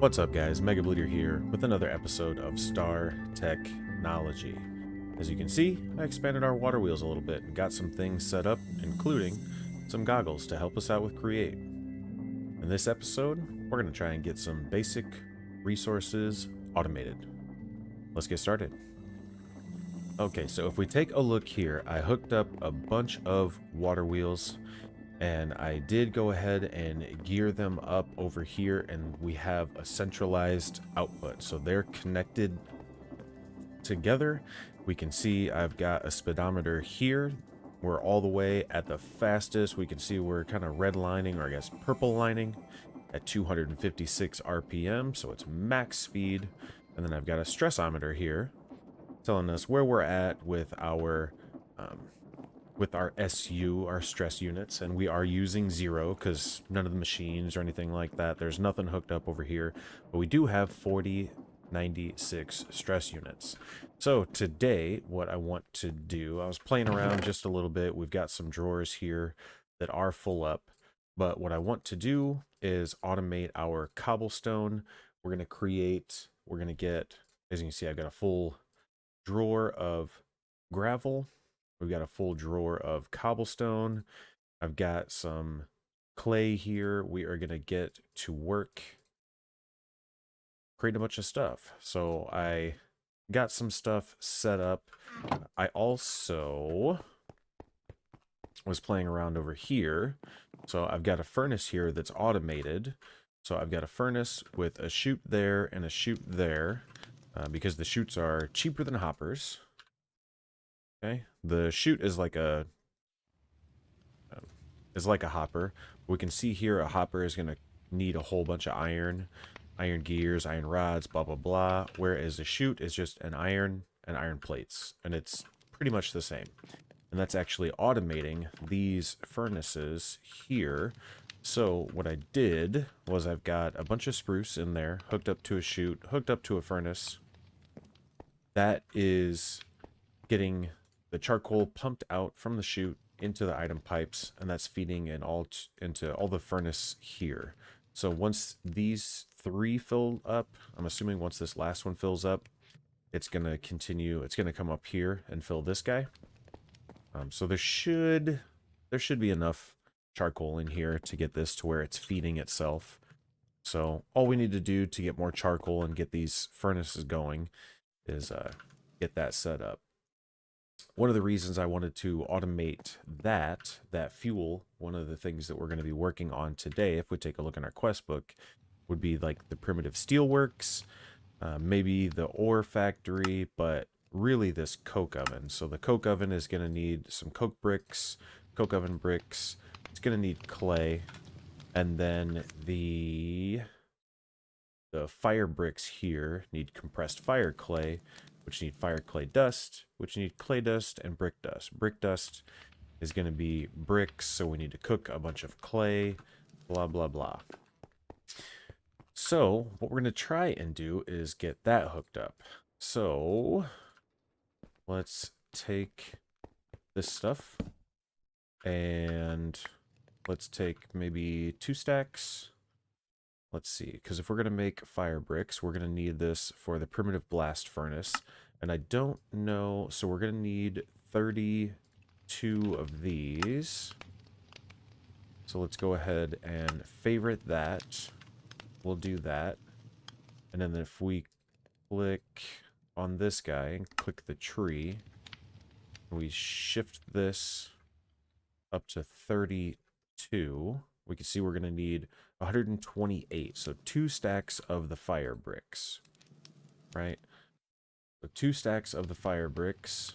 What's up, guys? Mega Bleeder here with another episode of Star Technology. As you can see, I expanded our water wheels a little bit and got some things set up, including some goggles to help us out with Create. In this episode, we're going to try and get some basic resources automated. Let's get started. Okay, so if we take a look here, I hooked up a bunch of water wheels and I did go ahead and gear them up over here, and we have a centralized output, so they're connected together. We can see I've got a speedometer here. We're all the way at the fastest. We can see we're kind of redlining, or I guess purple lining, at 256 RPM, so it's max speed. And then I've got a stressometer here telling us where we're at with our SU, our stress units, and we are using 0 because none of the machines or anything like that, there's nothing hooked up over here, but we do have 96 stress units. So today, what I want to do, I was playing around just a little bit. We've got some drawers here that are full up, but what I want to do is automate our cobblestone. We're going to get, as you can see, I've got a full drawer of gravel. We've got a full drawer of cobblestone. I've got some clay here. We are going to get to work creating a bunch of stuff. So I got some stuff set up. I also was playing around over here. So I've got a furnace here that's automated. So I've got a furnace with a chute there and a chute there because the chutes are cheaper than hoppers. Okay, the chute is like a hopper. We can see here a hopper is going to need a whole bunch of iron gears, iron rods, blah blah blah. Whereas a chute is just an iron and iron plates, and it's pretty much the same. And that's actually automating these furnaces here. So what I did was I've got a bunch of spruce in there, hooked up to a chute, hooked up to a furnace. That is getting the charcoal pumped out from the chute into the item pipes, and that's feeding in into all the furnace here. So once these 3 fill up, I'm assuming once this last one fills up, it's going to continue. It's going to come up here and fill this guy. So there should be enough charcoal in here to get this to where it's feeding itself. So all we need to do to get more charcoal and get these furnaces going is get that set up. One of the reasons I wanted to automate that fuel, one of the things that we're going to be working on today, if we take a look in our quest book, would be like the primitive steelworks, maybe the ore factory, but really this coke oven. So the coke oven is going to need some coke oven bricks. It's going to need clay, and then the fire bricks here need compressed fire clay, which need fire clay dust, which need clay dust and brick dust. Brick dust is going to be bricks, so we need to cook a bunch of clay, blah, blah, blah. So what we're going to try and do is get that hooked up. So let's take this stuff and let's take maybe 2 stacks. Let's see, because if we're going to make fire bricks, we're going to need this for the primitive blast furnace. And I don't know, so we're going to need 32 of these. So let's go ahead and favorite that. We'll do that. And then if we click on this guy and click the tree, we shift this up to 32. We can see we're going to need 128. So 2 stacks of the fire bricks, right? So 2 stacks of the fire bricks.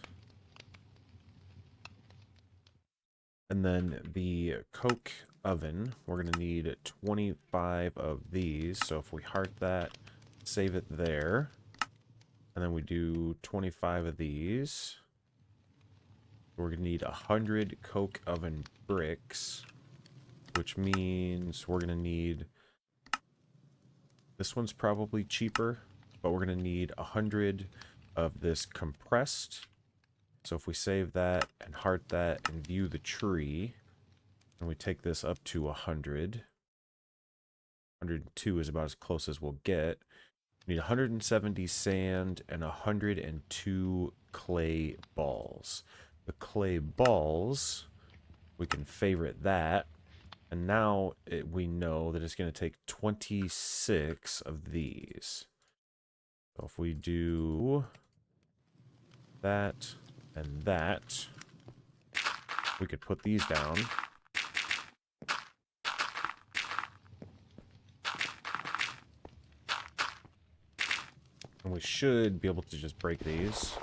And then the coke oven, we're going to need 25 of these. So if we heart that, save it there. And then we do 25 of these. We're going to need 100 coke oven bricks, which means we're going to need, this one's probably cheaper, but we're going to need 100 of this compressed. So if we save that and heart that and view the tree, and we take this up to 100, 102 is about as close as we'll get. We need 170 sand and 102 clay balls. The clay balls, we can favorite that. And now we know that it's going to take 26 of these. So if we do that and that, we could put these down. And we should be able to just break these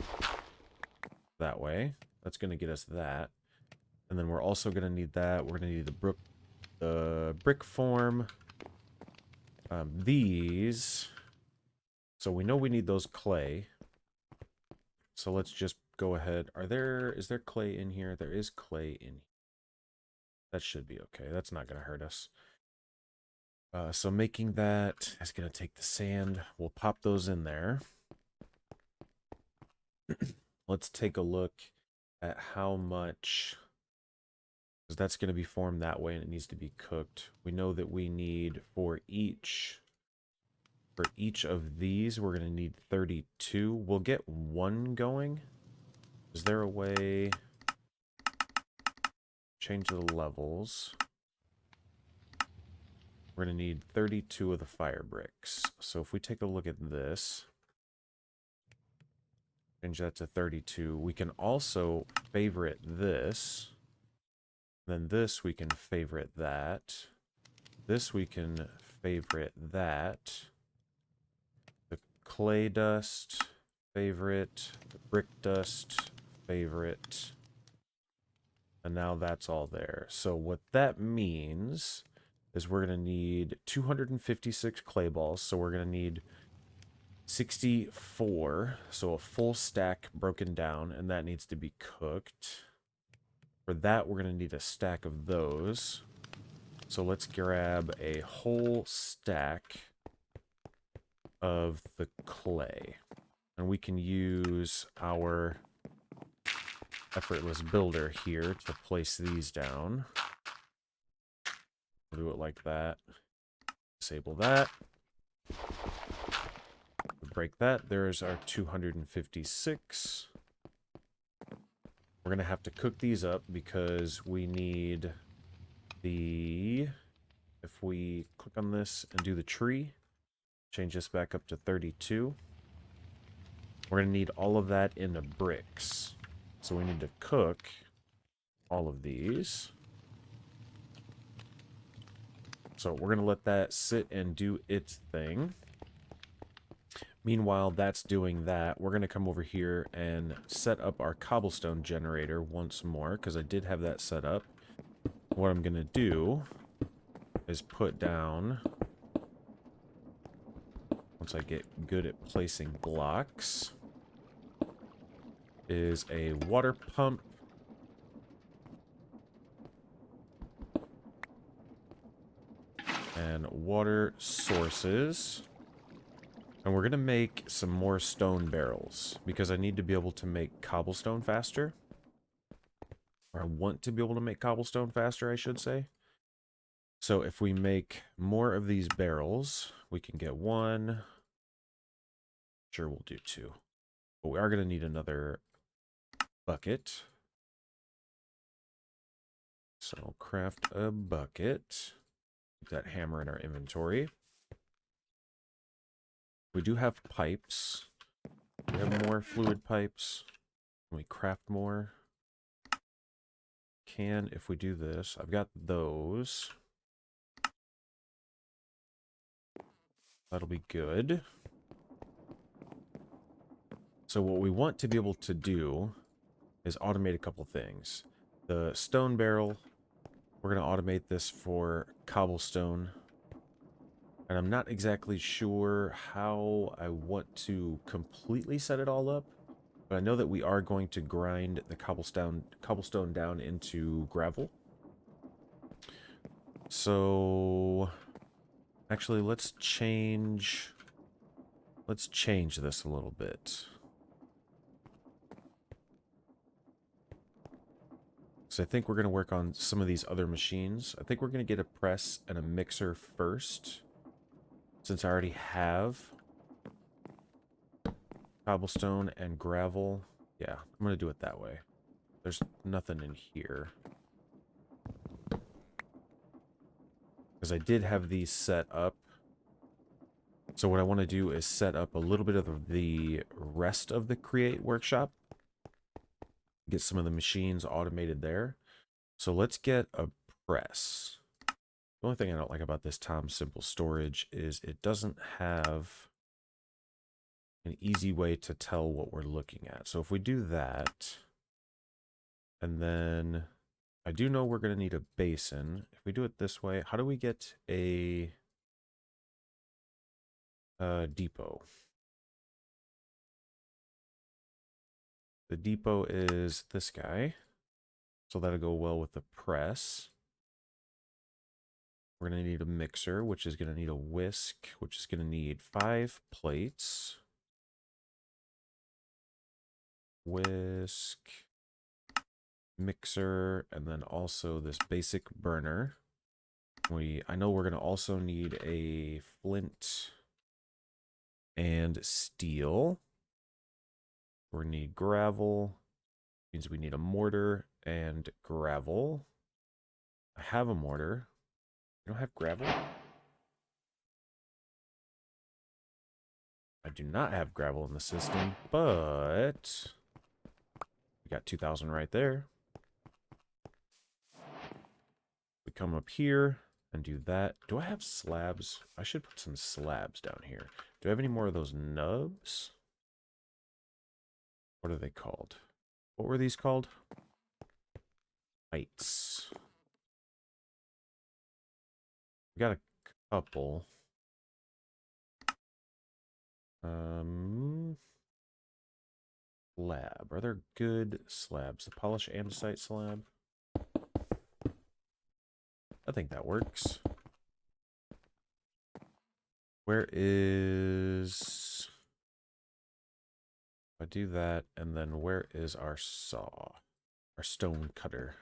that way. That's going to get us that. And then we're also going to need that. We're going to need the brick form. These. So we know we need those clay. So let's just go ahead. Is there clay in here? There is clay in here. That should be okay. That's not going to hurt us. So making that is going to take the sand. We'll pop those in there. Let's take a look at how much, because that's going to be formed that way and it needs to be cooked. We know that we need for each of these, we're going to need 32. We'll get one going. Is there a way? Change the levels. We're going to need 32 of the fire bricks. So if we take a look at this, change that to 32. We can also favorite this. Then this we can favorite that. This we can favorite that. The clay dust, favorite. The brick dust, favorite. And now that's all there. So what that means is we're going to need 256 clay balls. So we're going to need 64. So a full stack broken down, and that needs to be cooked. For that, we're going to need a stack of those. So let's grab a whole stack of the clay. And we can use our effortless builder here to place these down. We'll do it like that. Disable that. Break that. There's our 256. We're going to have to cook these up because we need the... If we click on this and do the tree, change this back up to 32. We're going to need all of that into bricks. So we need to cook all of these. So we're going to let that sit and do its thing. Meanwhile, that's doing that. We're going to come over here and set up our cobblestone generator once more, because I did have that set up. What I'm going to do is put down, once I get good at placing blocks, is a water pump. And water sources. And we're going to make some more stone barrels, because I need to be able to make cobblestone faster. Or I want to be able to make cobblestone faster, I should say. So if we make more of these barrels, we can get one. Sure, we'll do two. But we are going to need another bucket. So craft a bucket. Keep that hammer in our inventory. We do have pipes. We have more fluid pipes. Can we craft more? Can, if we do this. I've got those. That'll be good. So what we want to be able to do is automate a couple things. The stone barrel, we're going to automate this for cobblestone. And I'm not exactly sure how I want to completely set it all up. But I know that we are going to grind the cobblestone down into gravel. So actually let's change this a little bit. So I think we're going to work on some of these other machines. I think we're going to get a press and a mixer first. since I already have cobblestone and gravel, yeah, I'm going to do it that way. There's nothing in here. Because I did have these set up. So what I want to do is set up a little bit of the rest of the Create workshop. Get some of the machines automated there. So let's get a press. The only thing I don't like about this Tom Simple storage is it doesn't have an easy way to tell what we're looking at. So if we do that, and then I do know we're going to need a basin. If we do it this way, how do we get a depot? The depot is this guy. So that'll go well with the press. We're going to need a mixer, which is going to need a whisk, which is going to need 5 plates. Whisk, mixer, and then also this basic burner. I know we're going to also need a flint and steel. We're going to need gravel. Means we need a mortar and gravel. I have a mortar. I don't have gravel. I do not have gravel in the system, but we got 2,000 right there. We come up here and do that. Do I have slabs? I should put some slabs down here. Do I have any more of those nubs? What are they called? What were these called? Heights. We got a couple. Slab. Are there good slabs? The polished andesite slab? I think that works. Where is... I do that, and then where is our saw? Our stone cutter.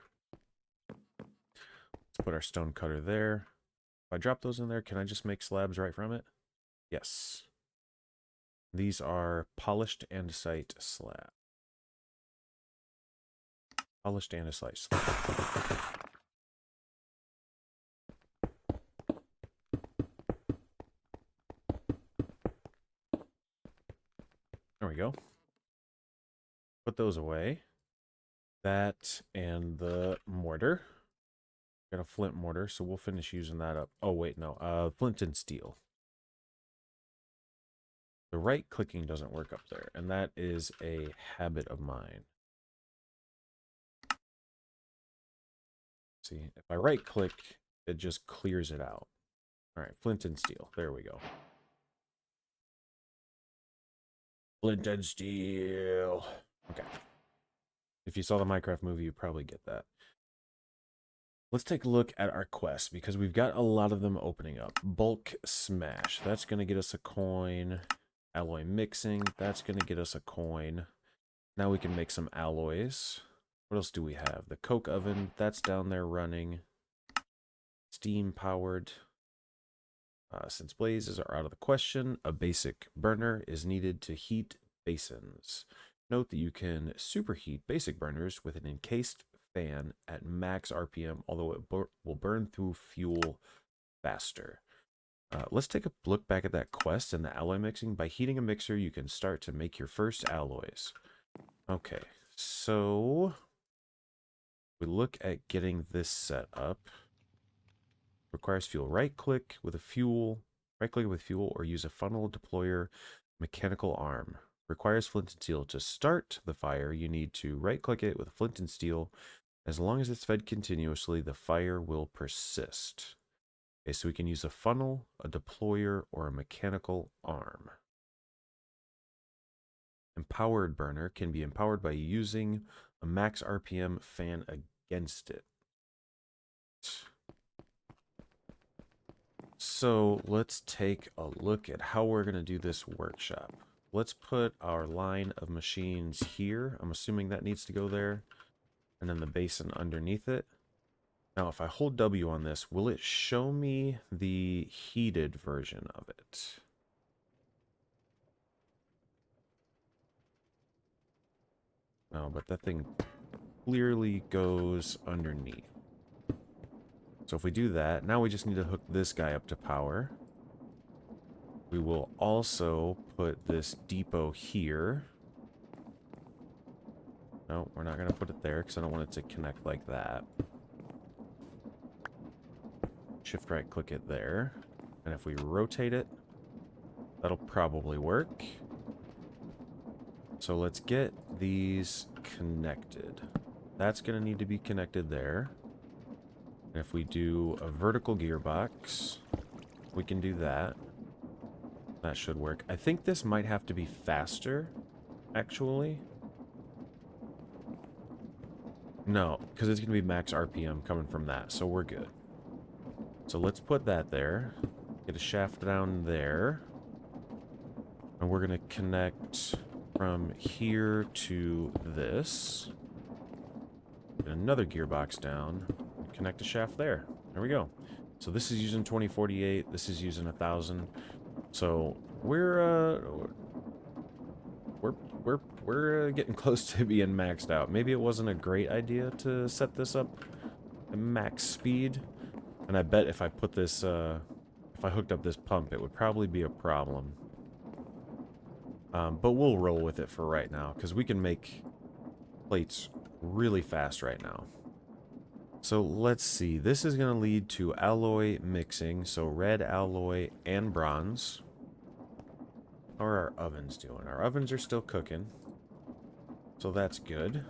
Let's put our stone cutter there. If I drop those in there, can I just make slabs right from it? Yes. These are polished andesite slab. Polished andesite slab. There we go. Put those away. That and the mortar. Got a flint mortar, so we'll finish using that up. Oh, wait, no. Flint and steel. The right clicking doesn't work up there, and that is a habit of mine. See, if I right click, it just clears it out. All right, flint and steel. There we go. Flint and steel. Okay. If you saw the Minecraft movie, you probably get that. Let's take a look at our quests, because we've got a lot of them opening up. Bulk smash. That's going to get us a coin. Alloy mixing. That's going to get us a coin. Now we can make some alloys. What else do we have? The coke oven. That's down there running. Steam powered. Since blazes are out of the question, a basic burner is needed to heat basins. Note that you can superheat basic burners with an encased fan at max RPM, although it will burn through fuel faster. Let's take a look back at that quest and the alloy mixing. By heating a mixer, you can start to make your first alloys. Okay, so we look at getting this set up. Requires fuel. Right-click with fuel, or use a funnel deployer mechanical arm. Requires flint and steel. To start the fire, you need to right-click it with flint and steel. As long as it's fed continuously, the fire will persist. Okay, so we can use a funnel, a deployer, or a mechanical arm. Empowered burner can be empowered by using a max RPM fan against it. So let's take a look at how we're going to do this workshop. Let's put our line of machines here. I'm assuming that needs to go there. And then the basin underneath it. Now, if I hold W on this, will it show me the heated version of it? No, but that thing clearly goes underneath. So if we do that, now we just need to hook this guy up to power. We will also put this depot here. No, we're not going to put it there because I don't want it to connect like that. Shift right click it there. And if we rotate it, that'll probably work. So let's get these connected. That's going to need to be connected there. And if we do a vertical gearbox, we can do that. That should work. I think this might have to be faster, actually. No, because it's going to be max RPM coming from that, so we're good. So let's put that there. Get a shaft down there. And we're going to connect from here to this. Get another gearbox down. Connect a shaft there. There we go. So this is using 2048. This is using 1000. So we're getting close to being maxed out. Maybe it wasn't a great idea to set this up at max speed. And I bet if I put this, if I hooked up this pump, it would probably be a problem. But we'll roll with it for right now, because we can make plates really fast right now. So let's see. This is going to lead to alloy mixing, so red alloy and bronze. How are our ovens doing? Our ovens are still cooking, so that's good.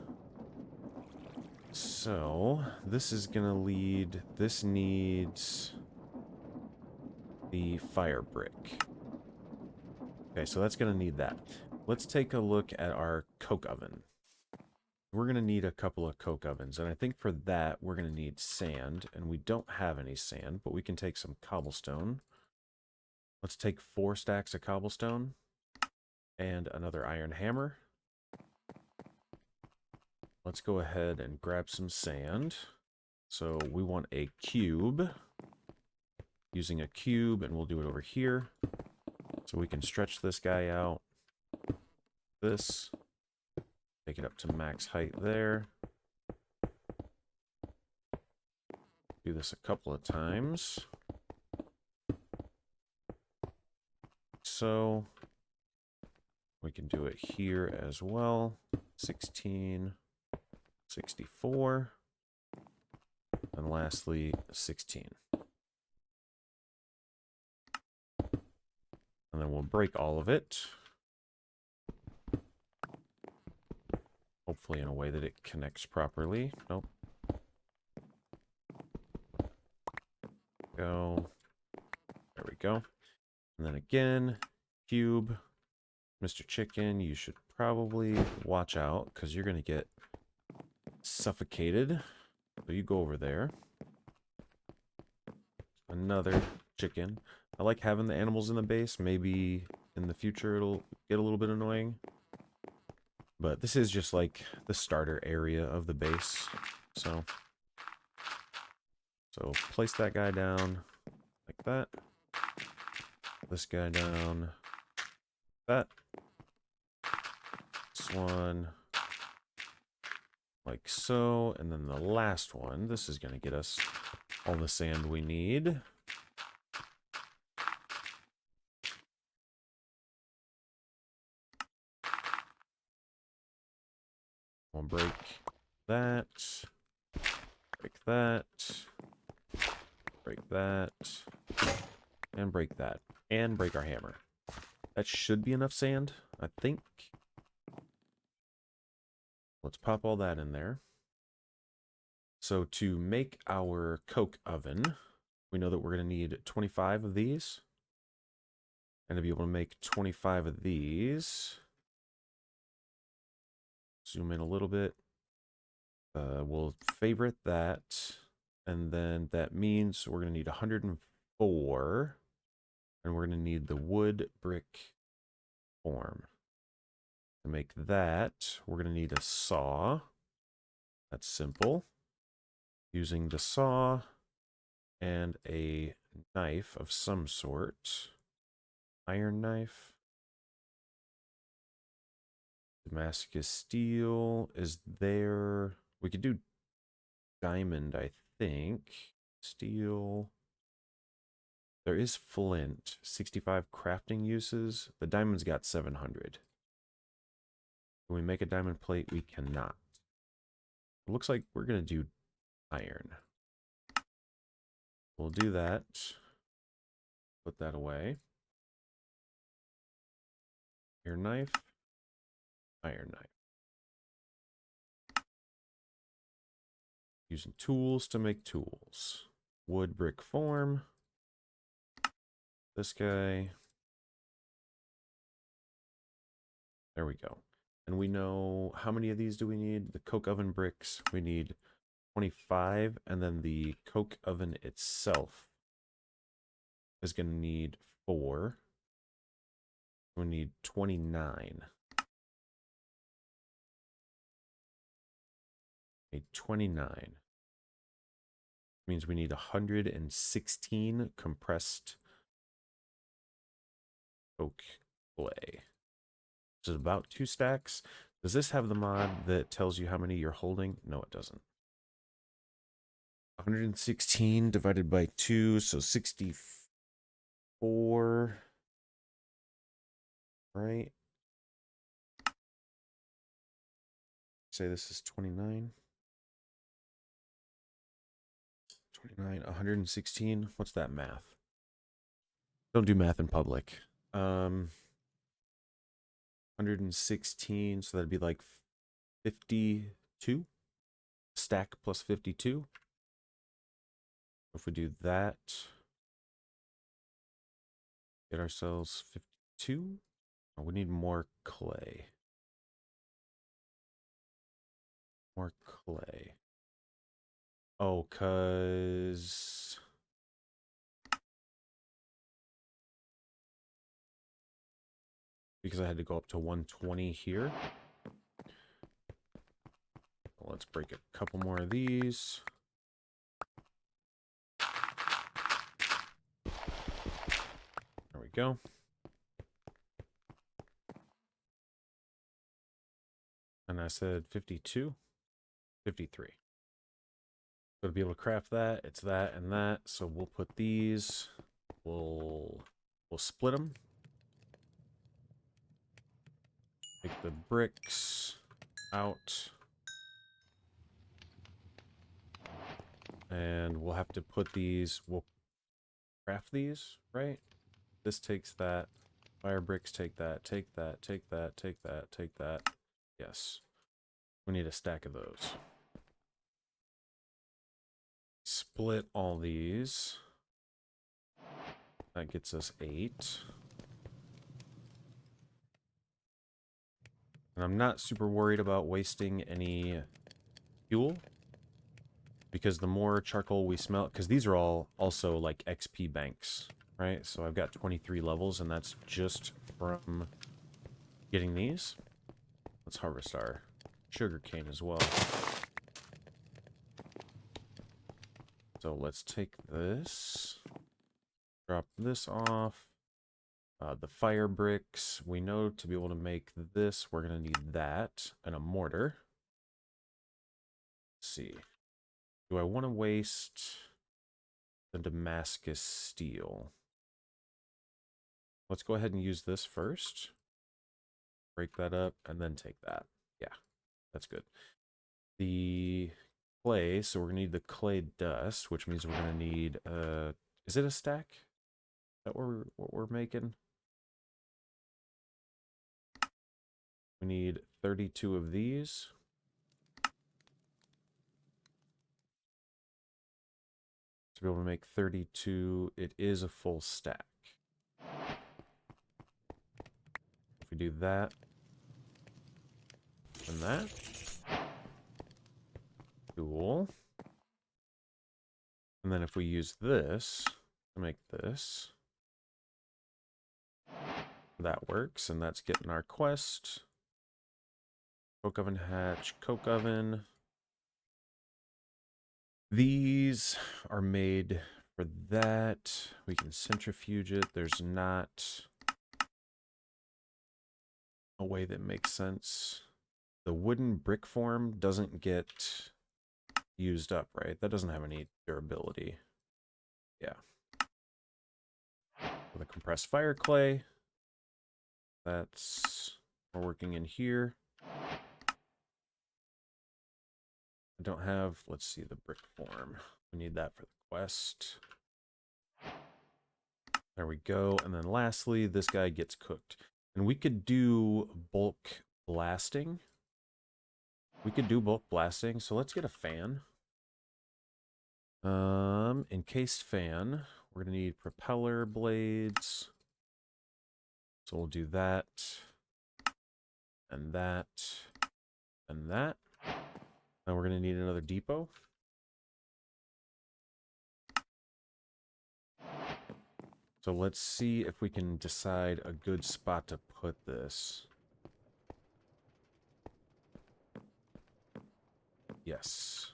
So this is going to lead... This needs the fire brick. Okay, so that's going to need that. Let's take a look at our coke oven. We're going to need a couple of coke ovens, and I think for that we're going to need sand, and we don't have any sand, but we can take some cobblestone. Let's take 4 stacks of cobblestone and another iron hammer. Let's go ahead and grab some sand. So we want a cube. Using a cube, and we'll do it over here. So we can stretch this guy out. This. Take it up to max height there. Do this a couple of times. So we can do it here as well. 16, 64, and lastly 16. And then we'll break all of it. Hopefully in a way that it connects properly. Nope. Go. There we go. And then again, cube. Mr. Chicken, you should probably watch out, because you're going to get suffocated. So you go over there. Another chicken. I like having the animals in the base. Maybe in the future it'll get a little bit annoying. But this is just like the starter area of the base. So place that guy down like that. This guy down like that. This one like so. And then the last one, this is going to get us all the sand we need. We'll break that, break that, break that, and break that, and break our hammer. That should be enough sand, I think. Let's pop all that in there. So to make our coke oven, we know that we're going to need 25 of these. And to be able to make 25 of these, zoom in a little bit. We'll favorite that. And then that means we're going to need 104. And we're going to need the wood brick form. To make that, we're going to need a saw. That's simple. using the saw and a knife of some sort. Iron knife. Damascus steel is there. We could do diamond, I think. Steel. There is flint. 65 crafting uses. The diamond's got 700. Can we make a diamond plate? We cannot. It looks like we're going to do iron. We'll do that. Put that away. Iron knife. Iron knife. Using tools to make tools. Wood brick form. This guy. There we go. And we know how many of these do we need? The coke oven bricks. We need 25. And then the coke oven itself is going to need 4. We need 29. Need 29. Means we need 116 compressed coke clay. Which is about 2 stacks. Does this have the mod that tells you how many you're holding? No, it doesn't. 116 divided by 2, so 64. Right? Say this is 29. 29, 116. What's that math? Don't do math in public. 116, so that'd be like 52. Stack plus 52. If we do that, get ourselves 52. Oh, we need more clay. More clay. Oh, because I had to go up to 120 here. Well, let's break a couple more of these. There we go. And I said 52, 53. So to be able to craft that, it's that and that. So we'll put these, we'll split them. Take the bricks out. And we'll have to put these, we'll craft these, right? This takes that. Fire bricks take that, take that, take that, take that, take that. Yes. We need a stack of those. Split all these. That gets us 8. And I'm not super worried about wasting any fuel, because the more charcoal we smelt, because these are all also like XP banks, right? So I've got 23 levels, and that's just from getting these. Let's harvest our sugar cane as well. So let's take this, drop this off. The fire bricks, we know to be able to make this, we're going to need that and a mortar. Let's see. Do I want to waste the Damascus steel? Let's go ahead and use this first. Break that up and then take that. Yeah, that's good. The clay, so we're going to need the clay dust, which means we're going to need, is it a stack? Is that what we're making? We need 32 of these. To be able to make 32, it is a full stack. If we do that and that, cool. And then if we use this to make this, that works, and that's getting our quest. Coke oven hatch, coke oven. These are made for that. We can centrifuge it. There's not a way that makes sense. The wooden brick form doesn't get used up, right? That doesn't have any durability. Yeah. For the compressed fire clay, that's, we're working in here. I don't have, let's see, the brick form. We need that for the quest. There we go. And then lastly, this guy gets cooked. And we could do bulk blasting. We could do bulk blasting. So let's get a fan. Encased fan. We're going to need propeller blades. So we'll do that. And that. And that. Now we're going to need another depot. So let's see if we can decide a good spot to put this. Yes.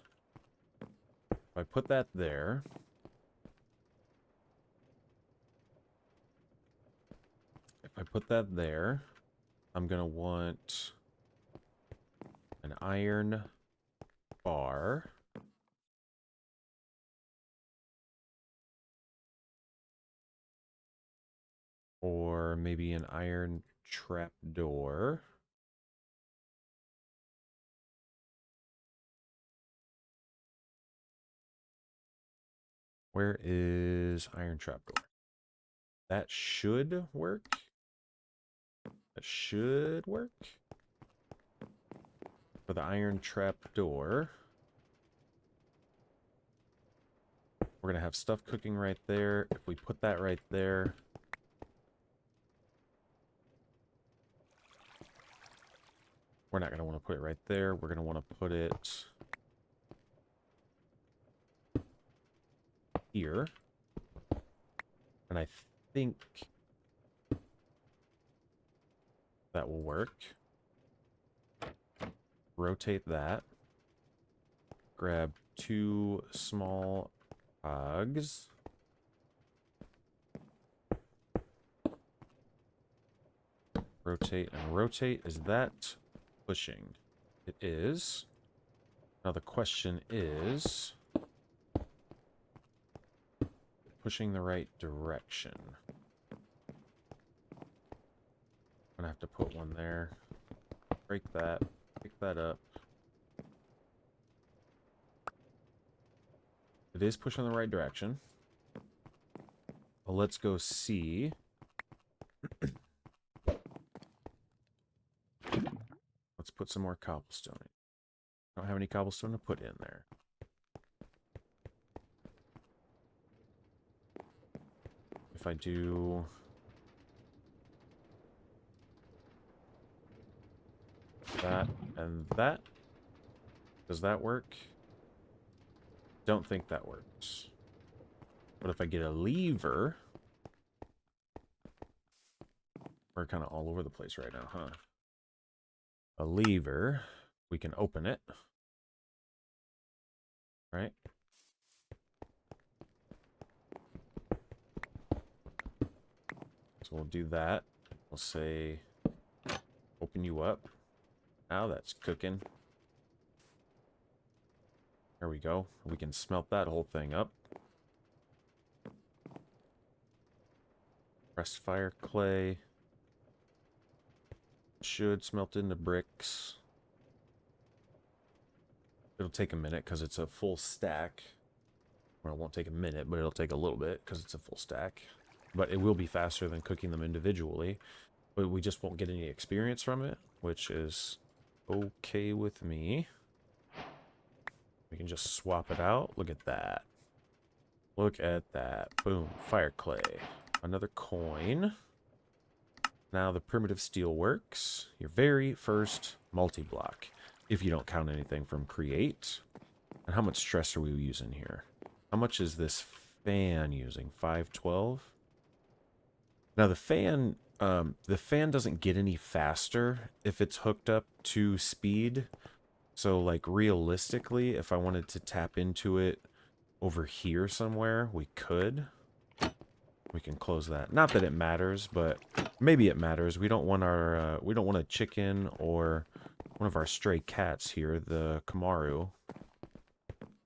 If I put that there. If I put that there, I'm going to want an iron bar. Or maybe an iron trapdoor. Where is iron trapdoor? That should work. That should work. For the iron trapdoor, we're going to have stuff cooking right there. If we put that right there, we're not going to want to put it right there. We're going to want to put it here. And I think that will work. Rotate that. Grab 2 small cogs. Rotate and rotate. Is that pushing? It is. Now the question is, pushing the right direction. I'm gonna have to put one there. Break that. Pick that up. It is pushing the right direction. Well, let's go see. Let's put some more cobblestone in. I don't have any cobblestone to put in there. If I do that and that, does that work? Don't think that works. But if I get a lever, we're kind of all over the place right now, huh? A lever, we can open it, right? So we'll do that. We'll say, open you up. Now that's cooking. There we go. We can smelt that whole thing up. Pressed fire clay. Should smelt into bricks. It'll take a minute because it's a full stack. Well, it won't take a minute, but it'll take a little bit because it's a full stack. But it will be faster than cooking them individually. But we just won't get any experience from it, which is okay with me. We can just swap it out. Look at that. Look at that. Boom. Fire clay. Another coin. Now the primitive steelworks. Your very first multi-block. If you don't count anything from create. And how much stress are we using here? How much is this fan using? 512? Now the fan doesn't get any faster if it's hooked up to speed. So like realistically, if I wanted to tap into it over here somewhere, we could. We can close that. Not that it matters, but maybe it matters. We don't want our we don't want a chicken or one of our stray cats here, the Kamaru.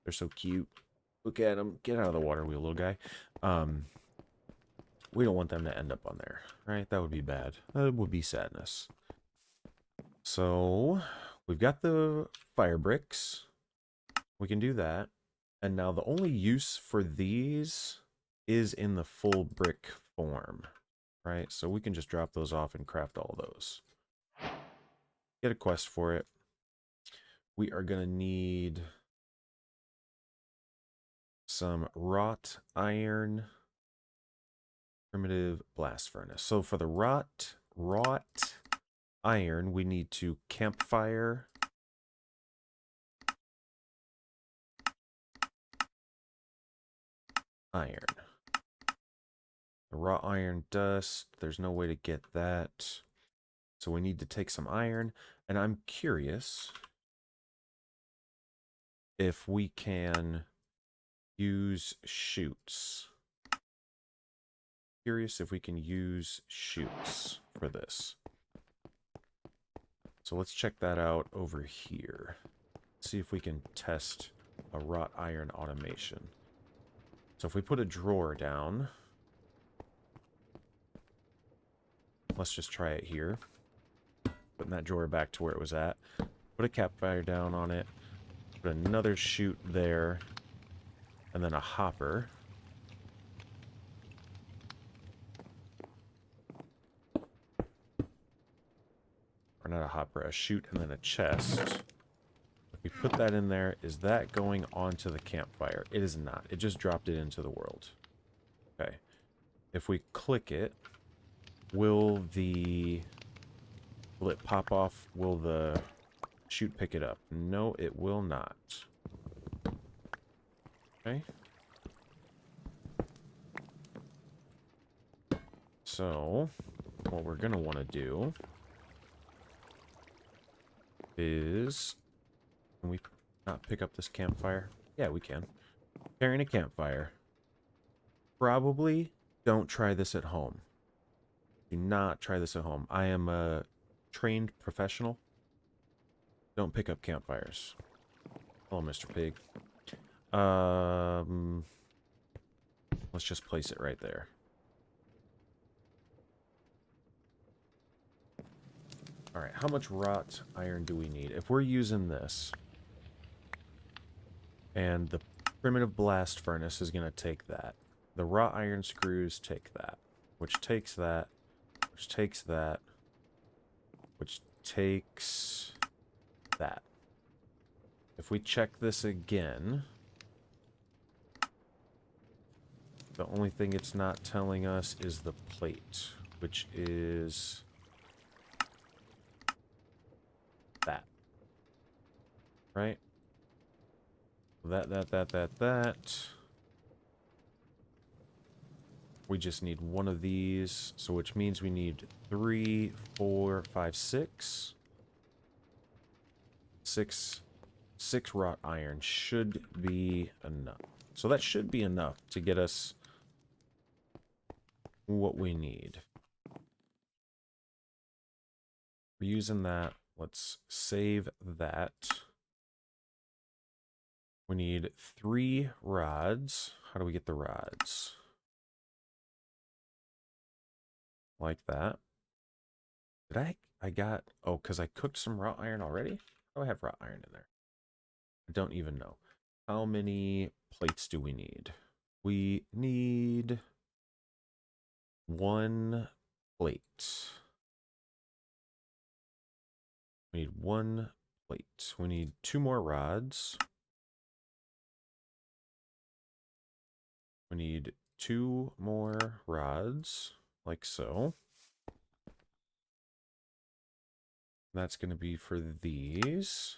They're so cute. Look at them. Get out of the water, wheel, little guy. We don't want them to end up on there, right? That would be bad. That would be sadness. So we've got the fire bricks. We can do that. And now the only use for these is in the full brick form, right? So we can just drop those off and craft all those. Get a quest for it. We are going to need some wrought iron primitive blast furnace. So for the wrought iron, we need to campfire iron. The raw iron dust, there's no way to get that. So we need to take some iron, and I'm curious if we can use shoots. Curious if we can use shoots for this. So let's check that out over here. See if we can test a wrought iron automation. So if we put a drawer down, let's just try it here. Putting that drawer back to where it was at. Put a campfire down on it. Put another chute there. And then a hopper. Or not a hopper, a chute and then a chest. If we put that in there, is that going onto the campfire? It is not. It just dropped it into the world. Okay. If we click it, will it pop off? Will the chute pick it up? No, it will not. Okay. So, what we're going to want to do is... Can we not pick up this campfire? Yeah, we can. Carrying a campfire. Probably don't try this at home. Do not try this at home. I am a trained professional. Don't pick up campfires. Hello, Mr. Pig. Let's just place it right there. Alright, how much wrought iron do we need? If we're using this, and the primitive blast furnace is going to take that. The wrought iron screws take that, which takes that, which takes that, which takes that. If we check this again, the only thing it's not telling us is the plate, which is that. Right? That. We just need one of these, so which means we need 3, 4, 5, 6. 6 wrought iron should be enough. So that should be enough to get us what we need. We're using that. Let's save that. We need 3 rods. How do we get the rods? Like that. Did I got... Oh, because I cooked some wrought iron already? Oh, I have wrought iron in there. I don't even know. How many plates do we need? We need 1 plate. We need 1 plate. We need 2 more rods. We need 2 more rods, like so. That's going to be for these.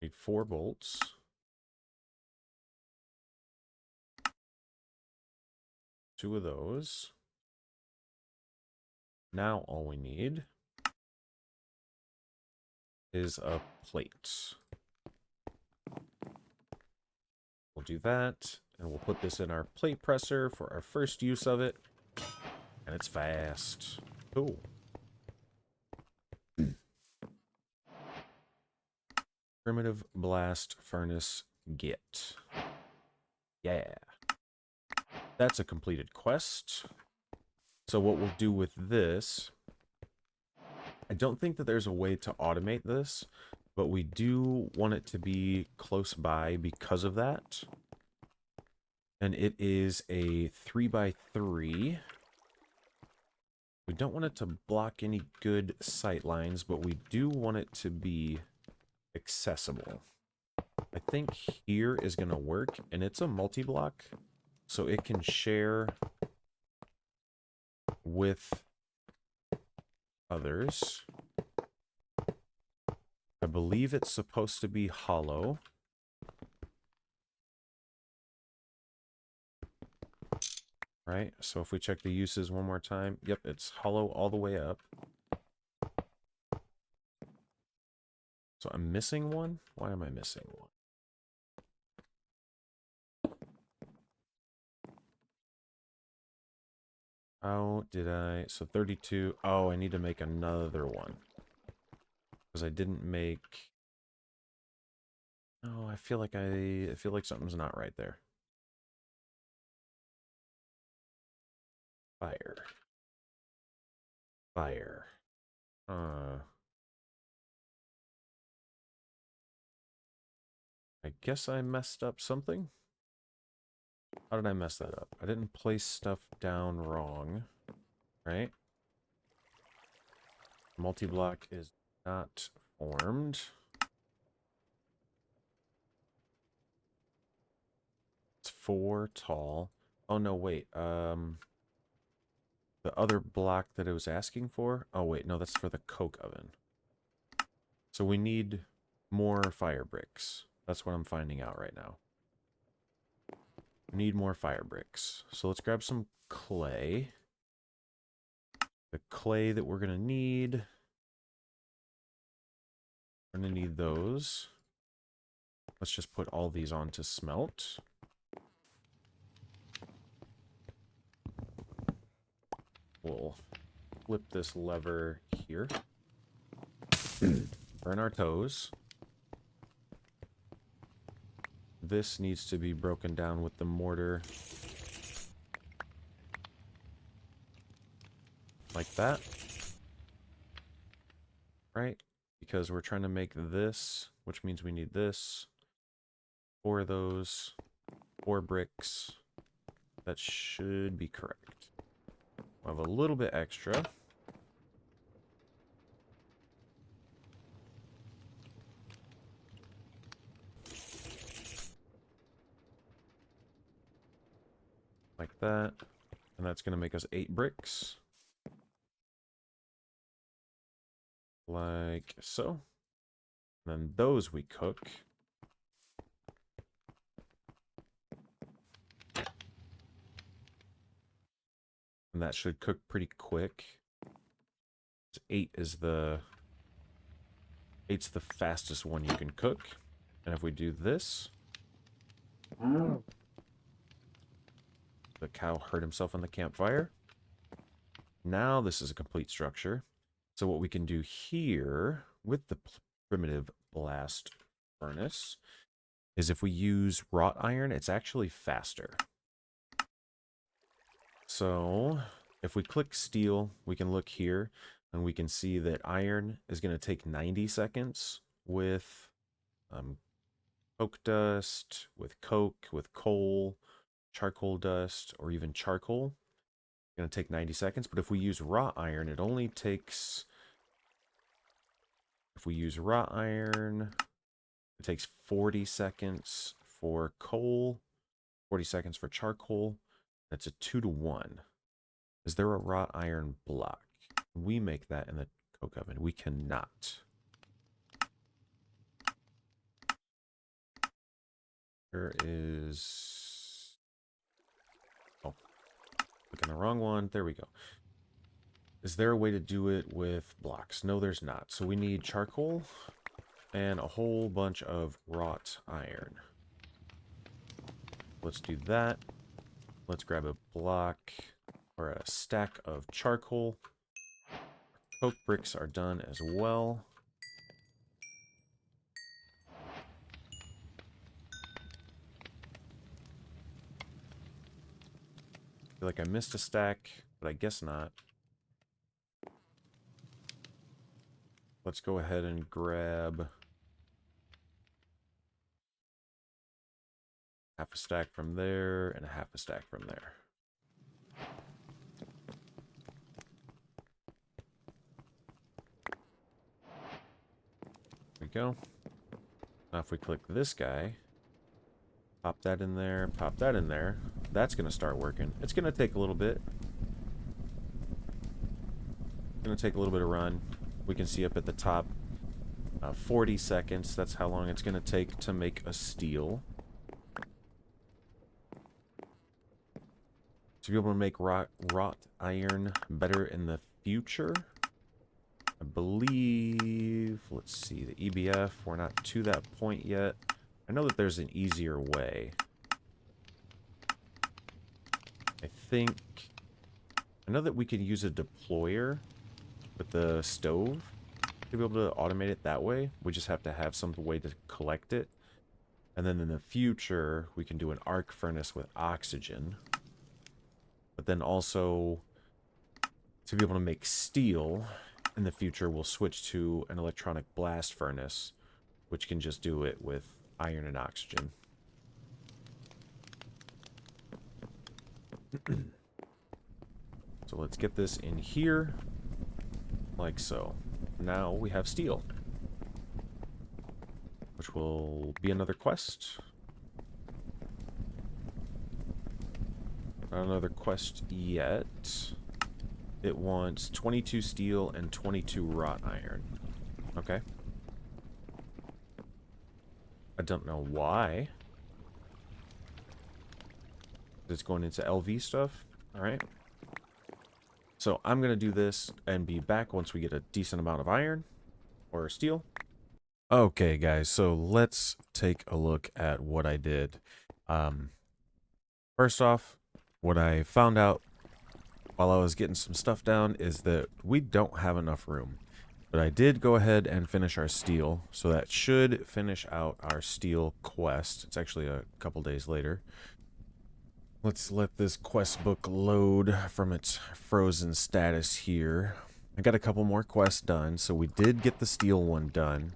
Need 4 bolts. 2 of those. Now all we need is a plate. We'll do that, and we'll put this in our plate presser for our first use of it. And it's fast. Cool. Primitive blast furnace get. Yeah. That's a completed quest. So what we'll do with this, I don't think that there's a way to automate this, but we do want it to be close by because of that. And it is a 3x3. We don't want it to block any good sight lines, but we do want it to be accessible. I think here is going to work, and it's a multi-block, so it can share with others. I believe it's supposed to be hollow. Right, so if we check the uses one more time, yep, it's hollow all the way up. So I'm missing one? Why am I missing one? How did I... So 32... Oh, I need to make another one. Because I didn't make... Oh, I feel like something's not right there. Fire. Fire. I guess I messed up something. How did I mess that up? I didn't place stuff down wrong, right? Multi-block is not formed. It's 4 tall. Oh, no, wait. The other block that it was asking for? Oh, wait, no, that's for the coke oven. So we need more fire bricks. That's what I'm finding out right now. We need more fire bricks. So let's grab some clay. The clay that we're going to need... We're going to need those. Let's just put all these on to smelt. We'll flip this lever here. Burn our toes. This needs to be broken down with the mortar. Like that. Right? Because we're trying to make this, which means we need this. 4 of those. 4 bricks. That should be correct. We'll have a little bit extra. Like that. And that's going to make us 8 bricks. Like so. And then those we cook. And that should cook pretty quick. 8's the fastest one you can cook. And if we do this, the cow hurt himself on the campfire. Now this is a complete structure. So what we can do here with the primitive blast furnace is if we use wrought iron, it's actually faster. So if we click steel, we can look here and we can see that iron is going to take 90 seconds with coke dust, with coke, with coal, charcoal dust, or even charcoal. It's going to take 90 seconds. But if we use wrought iron, it only takes... If we use wrought iron, it takes 40 seconds for coal, 40 seconds for charcoal. That's a 2-to-1. Is there a wrought iron block? We make that in the coke oven. We cannot. There is... Oh, clicking the wrong one. There we go. Is there a way to do it with blocks? No, there's not. So we need charcoal and a whole bunch of wrought iron. let's do that. Let's grab a block or a stack of charcoal. Coke bricks are done as well. I feel like I missed a stack, but I guess not. Let's go ahead and grab half a stack from there and a half a stack from there. There we go. Now if we click this guy, pop that in there, pop that in there, that's going to start working. It's going to take a little bit. It's going to take a little bit of run. We can see up at the top, 40 seconds. That's how long it's going to take to make a steel. To be able to make wrought iron better in the future, I believe, let's see, the EBF, we're not to that point yet. I know that there's an easier way. I know that we could use a deployer with the stove to be able to automate it that way. We just have to have some way to collect it. And then in the future, we can do an arc furnace with oxygen. But then also, to be able to make steel, in the future, we'll switch to an electronic blast furnace, which can just do it with iron and oxygen. So let's get this in here, like so. Now we have steel, which will be another quest. Not another quest yet. It wants 22 steel and 22 wrought iron. Okay. I don't know why. It's going into LV stuff. Alright. So I'm going to do this and be back once we get a decent amount of iron or steel. Okay, guys. So let's take a look at what I did. First off, what I found out while I was getting some stuff down is that we don't have enough room. But I did go ahead and finish our steel, so that should finish out our steel quest. It's actually a couple days later. Let's let this quest book load from its frozen status here. I got a couple more quests done, so we did get the steel one done.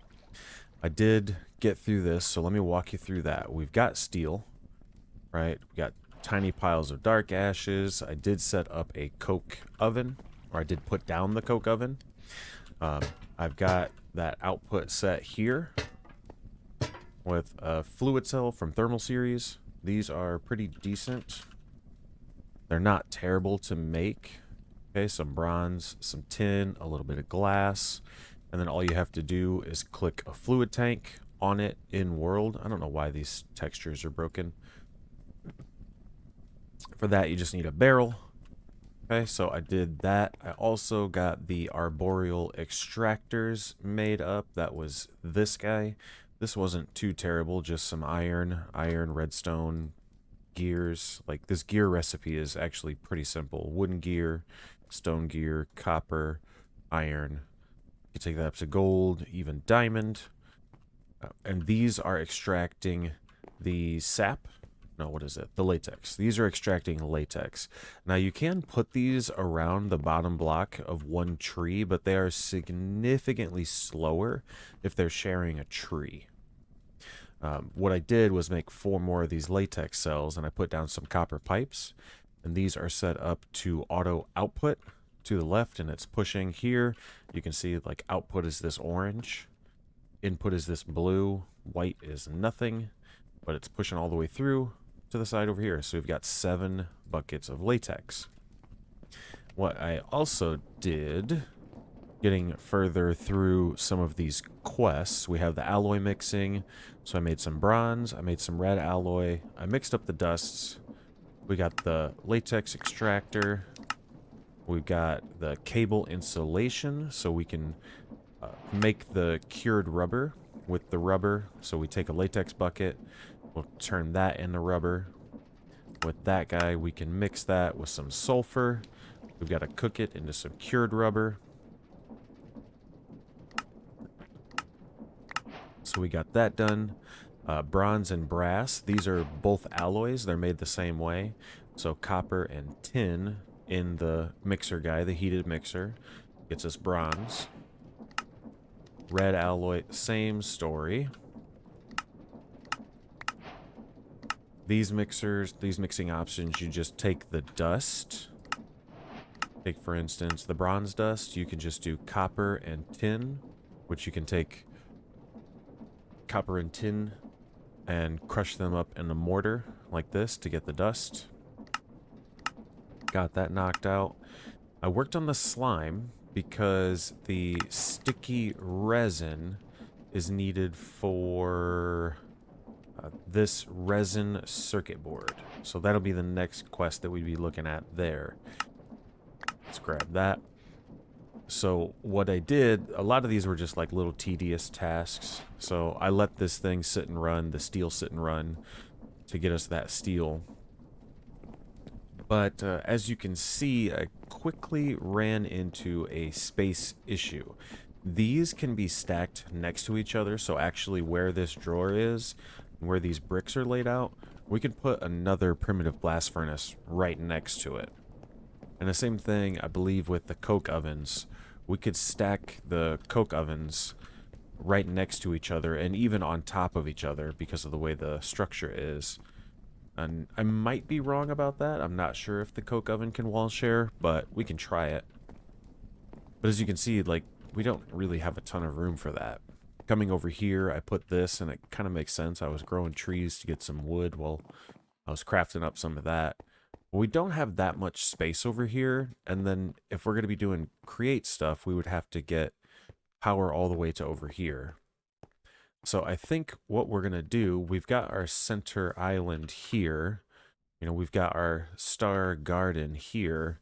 I did get through this, so let me walk you through that. We've got steel, right? We got tiny piles of dark ashes. I did set up a coke oven, or I did put down the coke oven. I've got that output set here with a fluid cell from Thermal Series. These are pretty decent. They're not terrible to make. Okay, some bronze, some tin, a little bit of glass, and then all you have to do is click a fluid tank on it in world. I don't know why these textures are broken. For that, you just need a barrel. Okay, so I did that. I also got the arboreal extractors made up. That was this guy. This wasn't too terrible, just some iron, redstone, gears. Like, this gear recipe is actually pretty simple. Wooden gear, stone gear, copper, iron. You can take that up to gold, even diamond. And these are extracting the sap. No, what is it? The latex. These are extracting latex. Now, you can put these around the bottom block of one tree, but they are significantly slower if they're sharing a tree. What I did was make 4 more of these latex cells, and I put down some copper pipes, and these are set up to auto output to the left, and it's pushing here. You can see, like, output is this orange, input is this blue, white is nothing, but it's pushing all the way through to the side over here. So we've got 7 buckets of latex. What I also did, getting further through some of these quests, we have the alloy mixing. So I made some bronze, I made some red alloy, I mixed up the dusts. We got the latex extractor. We've got the cable insulation, so we can make the cured rubber with the rubber. So we take a latex bucket, we'll turn that into rubber. With that guy, we can mix that with some sulfur. We've got to cook it into some cured rubber. So we got that done. Bronze and brass, these are both alloys. They're made the same way. So copper and tin in the mixer guy, the heated mixer, gets us bronze. Red alloy, same story. These mixers, these mixing options, you just take the dust. Take, for instance, the bronze dust. You can just do copper and tin, which you can take copper and tin and crush them up in a mortar like this to get the dust. Got that knocked out. I worked on the slime because the sticky resin is needed for this resin circuit board. So that'll be the next quest that we'd be looking at there. Let's grab that. So what I did, a lot of these were just like little tedious tasks. So I let this thing sit and run, the steel sit and run, to get us that steel. But as you can see, I quickly ran into a space issue. These can be stacked next to each other, so actually where this drawer is, where these bricks are laid out, we can put another primitive blast furnace right next to it. And the same thing, I believe, with the coke ovens. We could stack the coke ovens right next to each other and even on top of each other because of the way the structure is. And I might be wrong about that. I'm not sure if the coke oven can wall share, but we can try it. But as you can see, like, we don't really have a ton of room for that. Coming over here, I put this, and it kind of makes sense. I was growing trees to get some wood while I was crafting up some of that. We don't have that much space over here, and then if we're going to be doing create stuff, we would have to get power all the way to over here. So I think what we're going to do, we've got our center island here. You know, we've got our star garden here,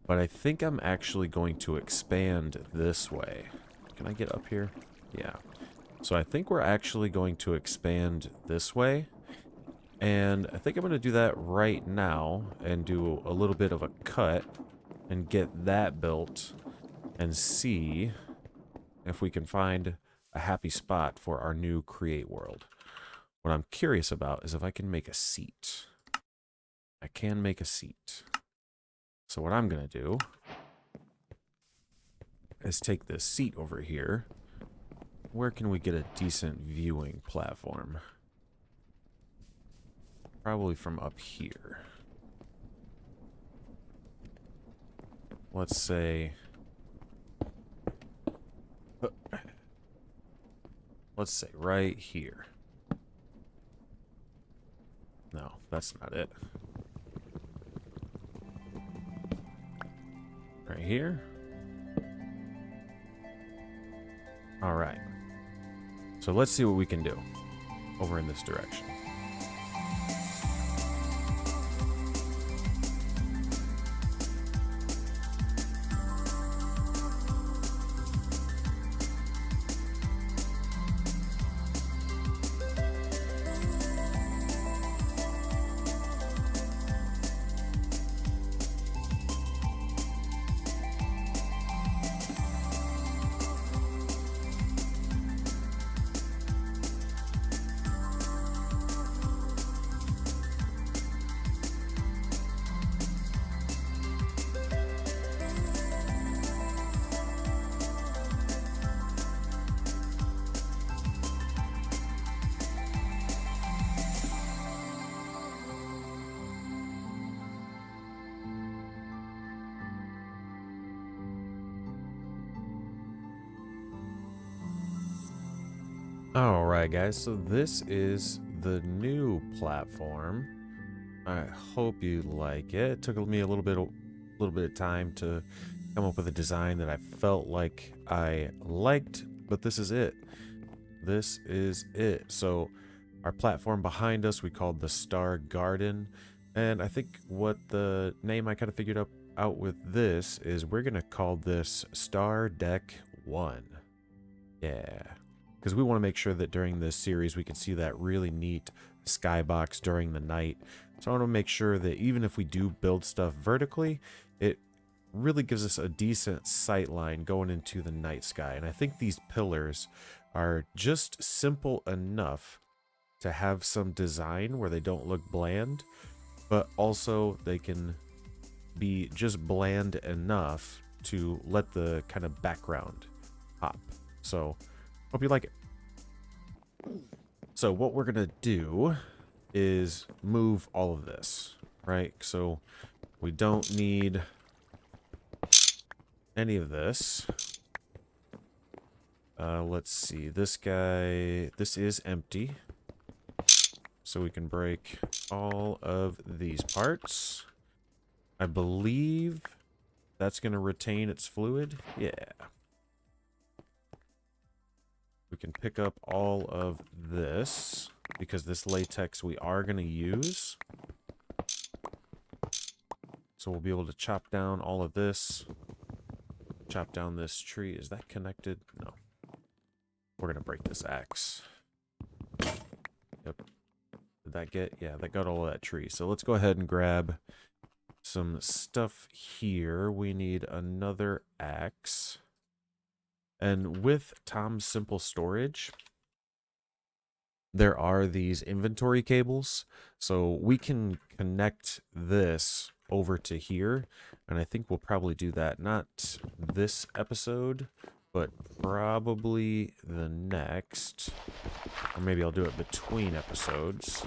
but I think I'm actually going to expand this way. Can I get up here? Yeah. So I think we're actually going to expand this way. And I think I'm going to do that right now and do a little bit of a cut and get that built and see if we can find a happy spot for our new create world. What I'm curious about is if I can make a seat. I can make a seat. So what I'm going to do is take this seat over here. Where can we get a decent viewing platform? Probably from up here. Let's say... let's say right here. No, that's not it. Right here? Alright. So let's see what we can do over in this direction. Alright guys, so this is the new platform. I hope you like it. It took me a little bit of time to come up with a design that I felt like I liked, but this is it. This is it. So our platform behind us we called the Star Garden, and I think what the name I kind of figured out with this is we're gonna call this Star Deck 1. Yeah. because we want to make sure that during this series we can see that really neat skybox during the night. So I want to make sure that even if we do build stuff vertically, it really gives us a decent sight line going into the night sky. And I think these pillars are just simple enough to have some design where they don't look bland, but also they can be just bland enough to let the kind of background pop. So hope you like it. So what we're gonna do is move all of this, right? So we don't need any of this. Let's see, this guy, this is empty. So we can break all of these parts. I believe that's going to retain its fluid. Yeah. We can pick up all of this because this latex we are going to use. So we'll be able to chop down all of this. Chop down this tree. Is that connected? No. We're going to break this axe. Yep. Did that get? Yeah, that got all of that tree. So let's go ahead and grab some stuff here. We need another axe. And with Tom's Simple Storage, there are these inventory cables. So we can connect this over to here. And I think we'll probably do that, not this episode, but probably the next. Or maybe I'll do it between episodes.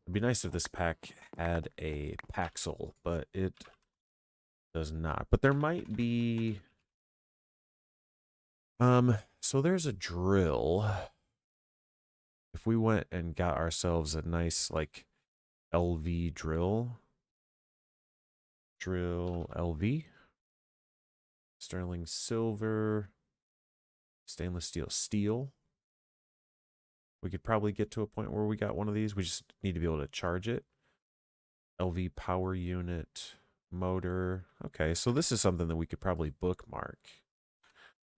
It'd be nice if this pack had a paxel, but it does not. But there might be... so there's a drill. If we went and got ourselves a nice, like, LV drill. Drill LV. Sterling silver. Stainless steel. We could probably get to a point where we got one of these. We just need to be able to charge it. LV power unit. Motor. Okay, so this is something that we could probably bookmark.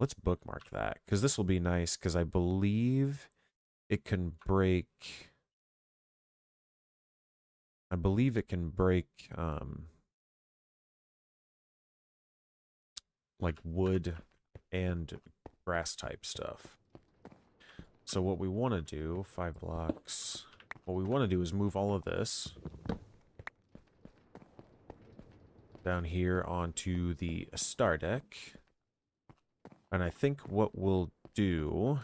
Let's bookmark that, because this will be nice, because I believe it can break... like wood and grass type stuff. So what we want to do, 5 blocks, what we want to do is move all of this down here onto the star deck. And I think what we'll do,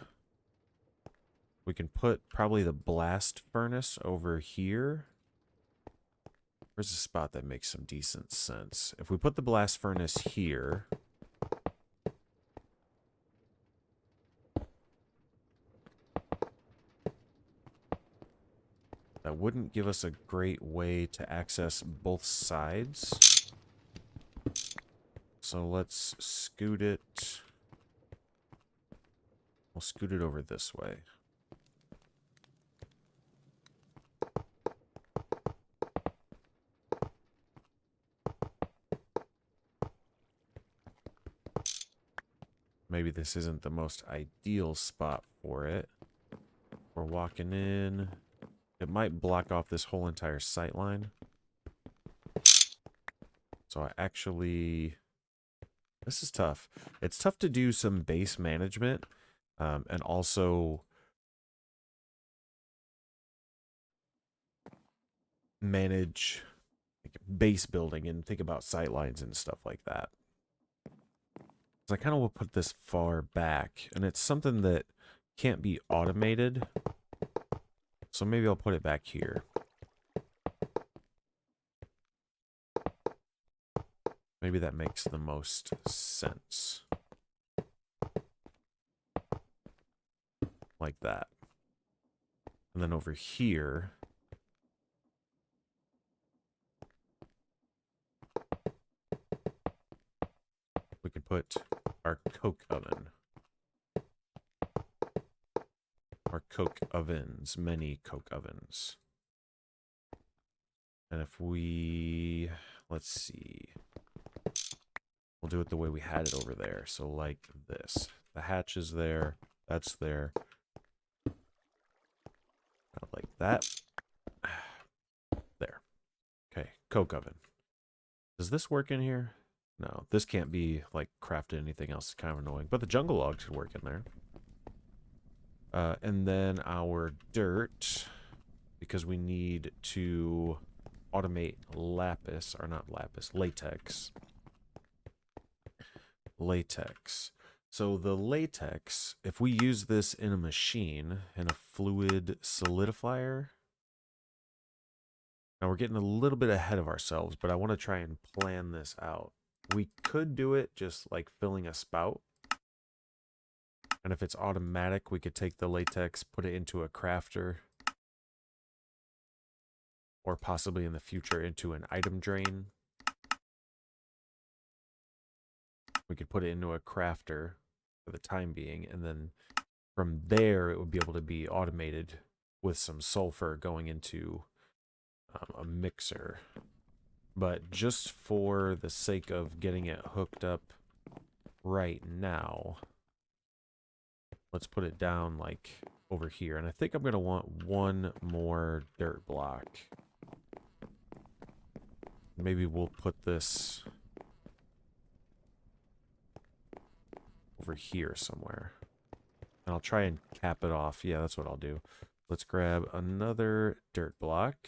we can put probably the blast furnace over here. Where's a spot that makes some decent sense? If we put the blast furnace here, that wouldn't give us a great way to access both sides. So let's scoot it. We'll scoot it over this way. Maybe this isn't the most ideal spot for it. We're walking in. It might block off this whole entire sight line. So I actually... This is tough. It's tough to do some base management and also manage like, base building and think about sight lines and stuff like that. So I kind of will put this far back, and it's something that can't be automated. So maybe I'll put it back here. Maybe that makes the most sense. Like that. And then over here, we could put our coke oven. Or coke ovens, many coke ovens. And if we, let's see, we'll do it the way we had it over there. So like this. The hatch is there. That's there. Not like that. There. Okay, coke oven. Does this work in here? No, this can't be, like, crafted anything else. It's kind of annoying. But the jungle logs could work in there. And then our dirt, because we need to automate lapis, or not lapis, latex. Latex. So the latex, if we use this in a machine, in a fluid solidifier, now we're getting a little bit ahead of ourselves, but I want to try and plan this out. We could do it just like filling a spout. And if it's automatic, we could take the latex, put it into a crafter, or possibly in the future into an item drain. We could put it into a crafter for the time being, and then from there it would be able to be automated with some sulfur going into a mixer. But just for the sake of getting it hooked up right now, let's put it down like over here. And I think I'm going to want one more dirt block. Maybe we'll put this over here somewhere. And I'll try and cap it off. Yeah, that's what I'll do. Let's grab another dirt block.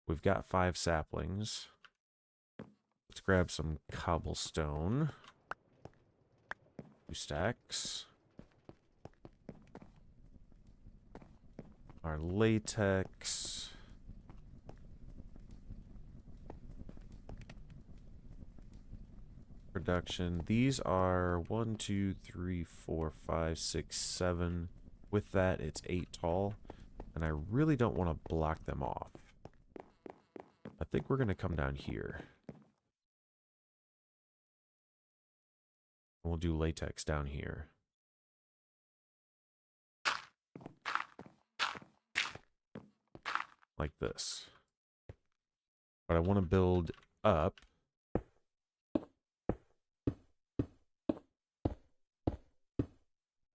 We've got 5 saplings. Let's grab some cobblestone. 2 stacks. Our latex. Production. These are 1, 2, 3, 4, 5, 6, 7. With that, it's 8 tall. And I really don't want to block them off. I think we're going to come down here. We'll do latex down here. Like this. But I want to build up.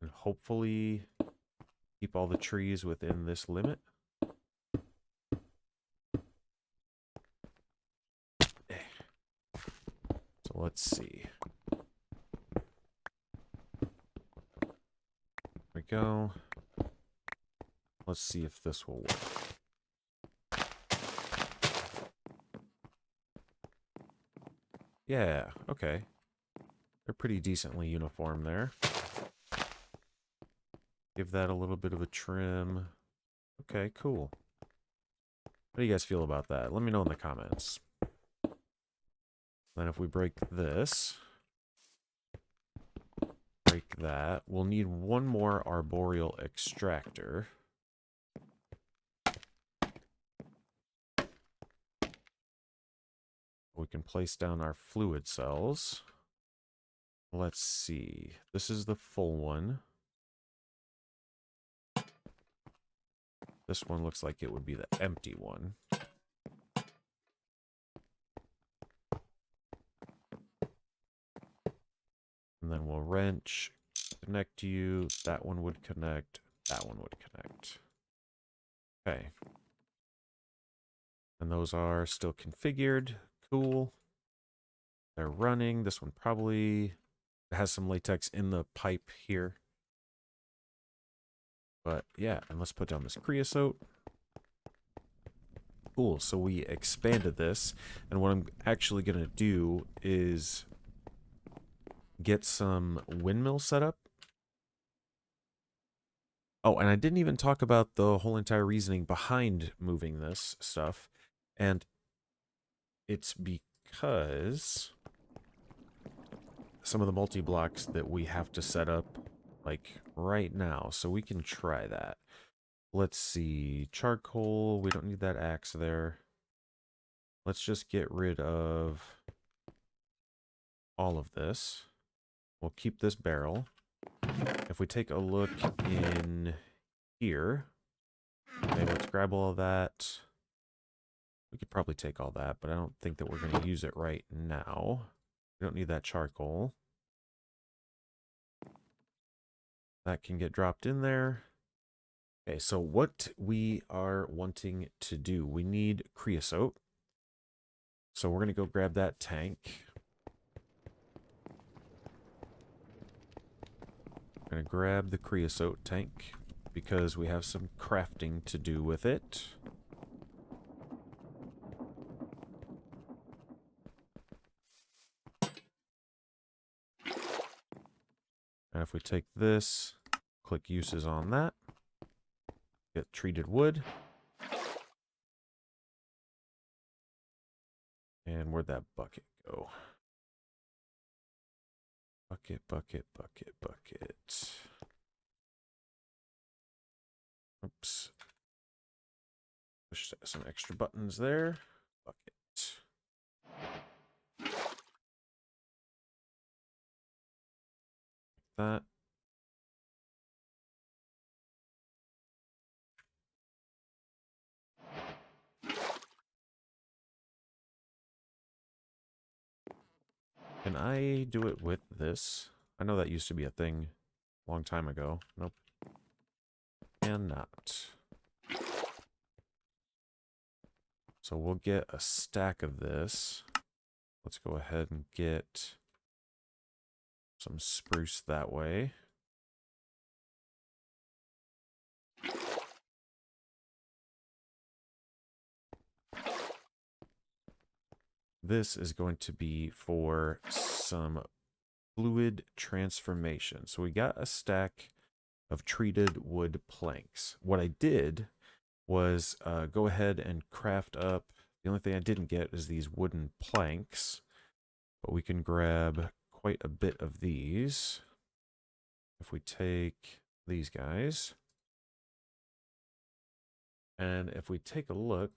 And hopefully keep all the trees within this limit. So let's see. There we go. Let's see if this will work. Yeah, okay. They're pretty decently uniform there. Give that a little bit of a trim. Okay, cool. How do you guys feel about that? Let me know in the comments. Then if we break this, break that, we'll need one more arboreal extractor. We can place down our fluid cells. Let's see. This is the full one. This one looks like it would be the empty one. And then we'll wrench, connect you. That one would connect. That one would connect. Okay. And those are still configured. Cool. They're running. This one probably has some latex in the pipe here. But yeah, and let's put down this creosote. Cool, so we expanded this. And what I'm actually going to do is get some windmill set up. Oh, and I didn't even talk about the whole entire reasoning behind moving this stuff. And it's because some of the multi-blocks that we have to set up like right now. So we can try that. Let's see. Charcoal. We don't need that axe there. Let's just get rid of all of this. We'll keep this barrel. If we take a look in here, okay, let's grab all of that. We could probably take all that, but I don't think that we're going to use it right now. We don't need that charcoal. That can get dropped in there. Okay, so what we are wanting to do, we need creosote. So we're going to go grab that tank. I'm going to grab the creosote tank because we have some crafting to do with it. And if we take this, click uses on that, get treated wood. And where'd that bucket go? Bucket, bucket, bucket, bucket. Oops. Push some extra buttons there. Bucket. That. Can I do it with this? I know that used to be a thing a long time ago. Nope. Cannot. So we'll get a stack of this. Let's go ahead and get some spruce that way. This is going to be for some fluid transformation. So we got a stack of treated wood planks. What I did was go ahead and craft up. The only thing I didn't get is these wooden planks, but we can grab quite a bit of these. If we take these guys, and if we take a look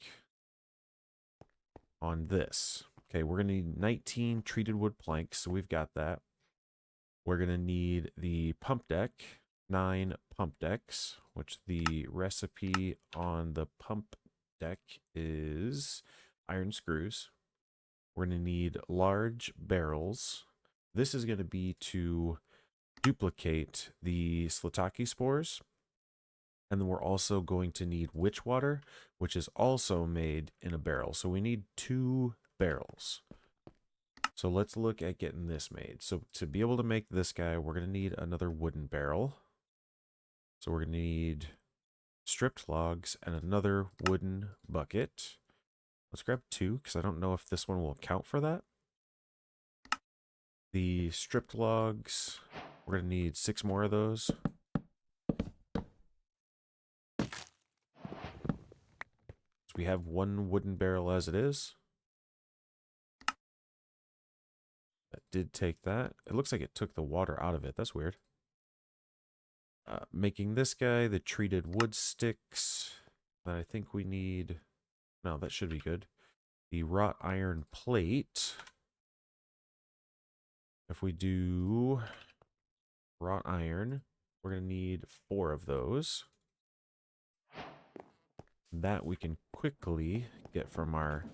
on this, okay, we're going to need 19 treated wood planks, so we've got that. We're going to need the pump deck, 9 pump decks, which the recipe on the pump deck is iron screws. We're going to need large barrels. This is going to be to duplicate the Slitaki spores. And then we're also going to need witch water, which is also made in a barrel. So we need 2 barrels. So let's look at getting this made. So to be able to make this guy, we're going to need another wooden barrel. So we're going to need stripped logs and another wooden bucket. Let's grab 2 because I don't know if this one will count for that. The stripped logs, we're going to need 6 more of those. So we have 1 wooden barrel as it is. That did take that. It looks like it took the water out of it. That's weird. Making this guy the treated wood sticks. Then I think we need... No, that should be good. The wrought iron plate. If we do wrought iron, we're going to need 4 of those. That we can quickly get from our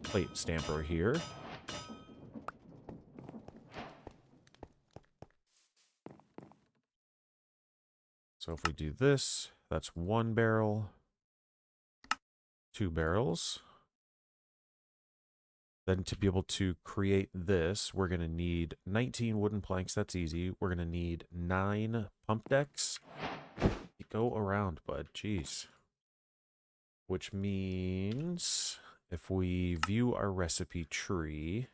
plate stamper here. So if we do this, that's 1 barrel, 2 barrels. Then to be able to create this, we're going to need 19 wooden planks. That's easy. We're going to need 9 pump decks. Go around, bud. Jeez. Which means if we view our recipe tree,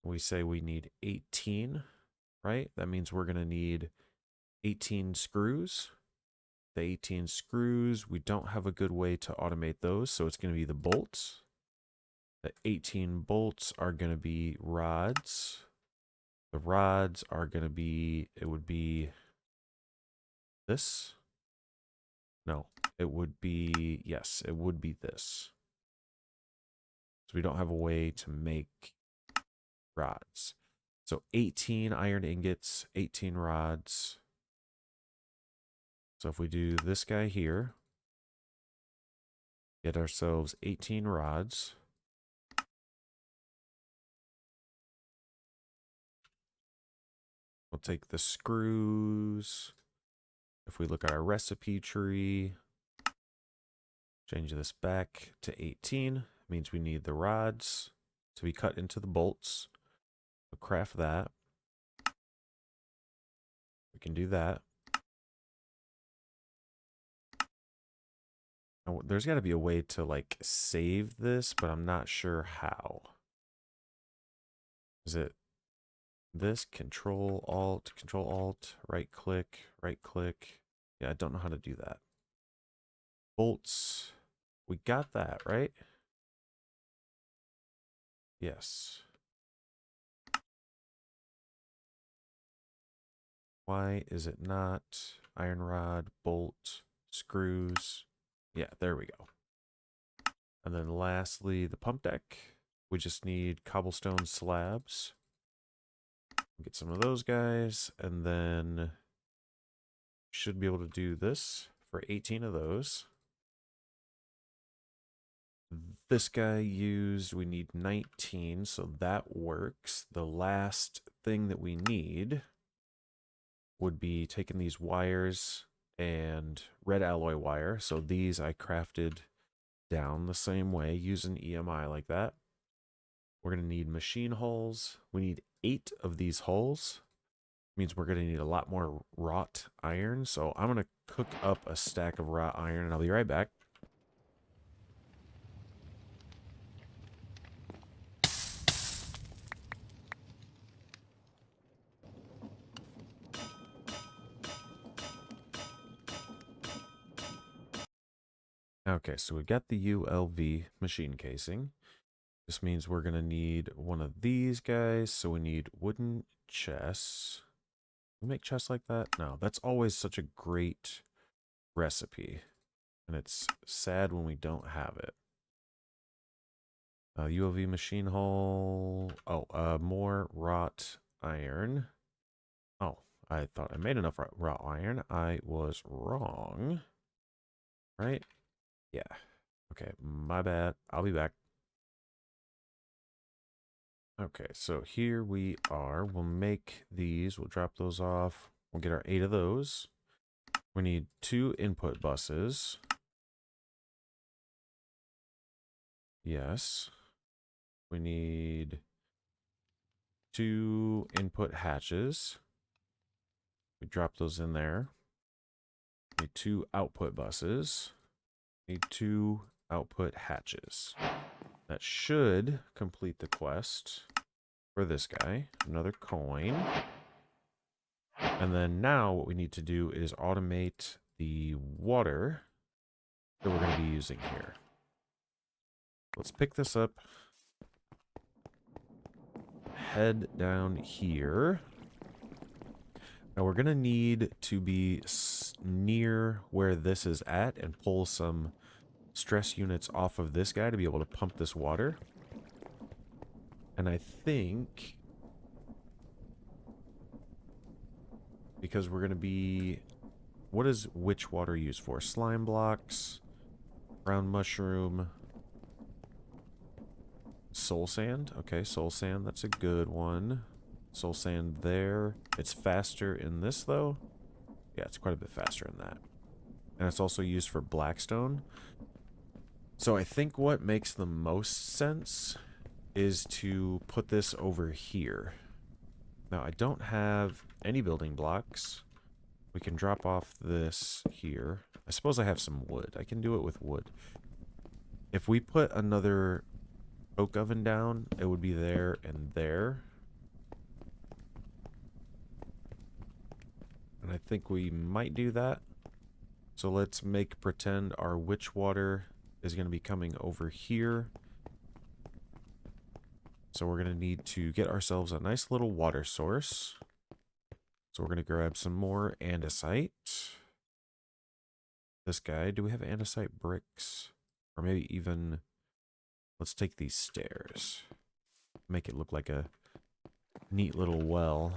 we say we need 18, right? That means we're going to need 18 screws. The 18 screws, we don't have a good way to automate those, so it's going to be the bolts. The 18 bolts are going to be rods. The rods are going to be, it would be this. No, it would be, yes, it would be this. So we don't have a way to make rods. So 18 iron ingots, 18 rods. So if we do this guy here, get ourselves 18 rods. We'll take the screws. If we look at our recipe tree, change this back to 18, means we need the rods to be cut into the bolts. We'll craft that. We can do that. Now, there's got to be a way to like save this, but I'm not sure how. Is it this? Control Alt, right click. Yeah, I don't know how to do that. Bolts. We got that, right? Yes. Why is it not iron rod, bolt, screws? Yeah, there we go. And then lastly, the pump deck. We just need cobblestone slabs. Get some of those guys, and then should be able to do this for 18 of those. This guy used, we need 19, so that works. The last thing that we need would be taking these wires and red alloy wire. So these I crafted down the same way using EMI like that. We're going to need machine holes. We need 8 of these holes. Means we're going to need a lot more wrought iron. So I'm going to cook up a stack of wrought iron and I'll be right back. Okay, so we got the ULV machine casing. This means we're going to need one of these guys. So we need wooden chests. We make chests like that? No, that's always such a great recipe. And it's sad when we don't have it. ULV machine hole. Oh, more wrought iron. Oh, I thought I made enough wrought iron. I was wrong. Right? Yeah. Okay, my bad. I'll be back. Okay, so here we are. We'll make these. We'll drop those off. We'll get our 8 of those. We need 2 input buses. Yes. We need 2 input hatches. We drop those in there. We need 2 output buses. We need 2 output hatches. That should complete the quest for this guy. Another coin. And then now what we need to do is automate the water that we're going to be using here. Let's pick this up. Head down here. Now we're going to need to be near where this is at and pull some stress units off of this guy to be able to pump this water. And I think because we're going to be... What is which water used for? Slime blocks, brown mushroom, soul sand. Okay, soul sand, that's a good one. Soul sand there. It's faster in this though. Yeah, it's quite a bit faster in that. And it's also used for blackstone. So I think what makes the most sense is to put this over here. Now I don't have any building blocks. We can drop off this here. I suppose I have some wood. I can do it with wood. If we put another oak oven down, it would be there and there. And I think we might do that. So let's make pretend our witch water is going to be coming over here. So we're going to need to get ourselves a nice little water source. So we're going to grab some more andesite. This guy, do we have andesite bricks? Or maybe even, let's take these stairs. Make it look like a neat little well.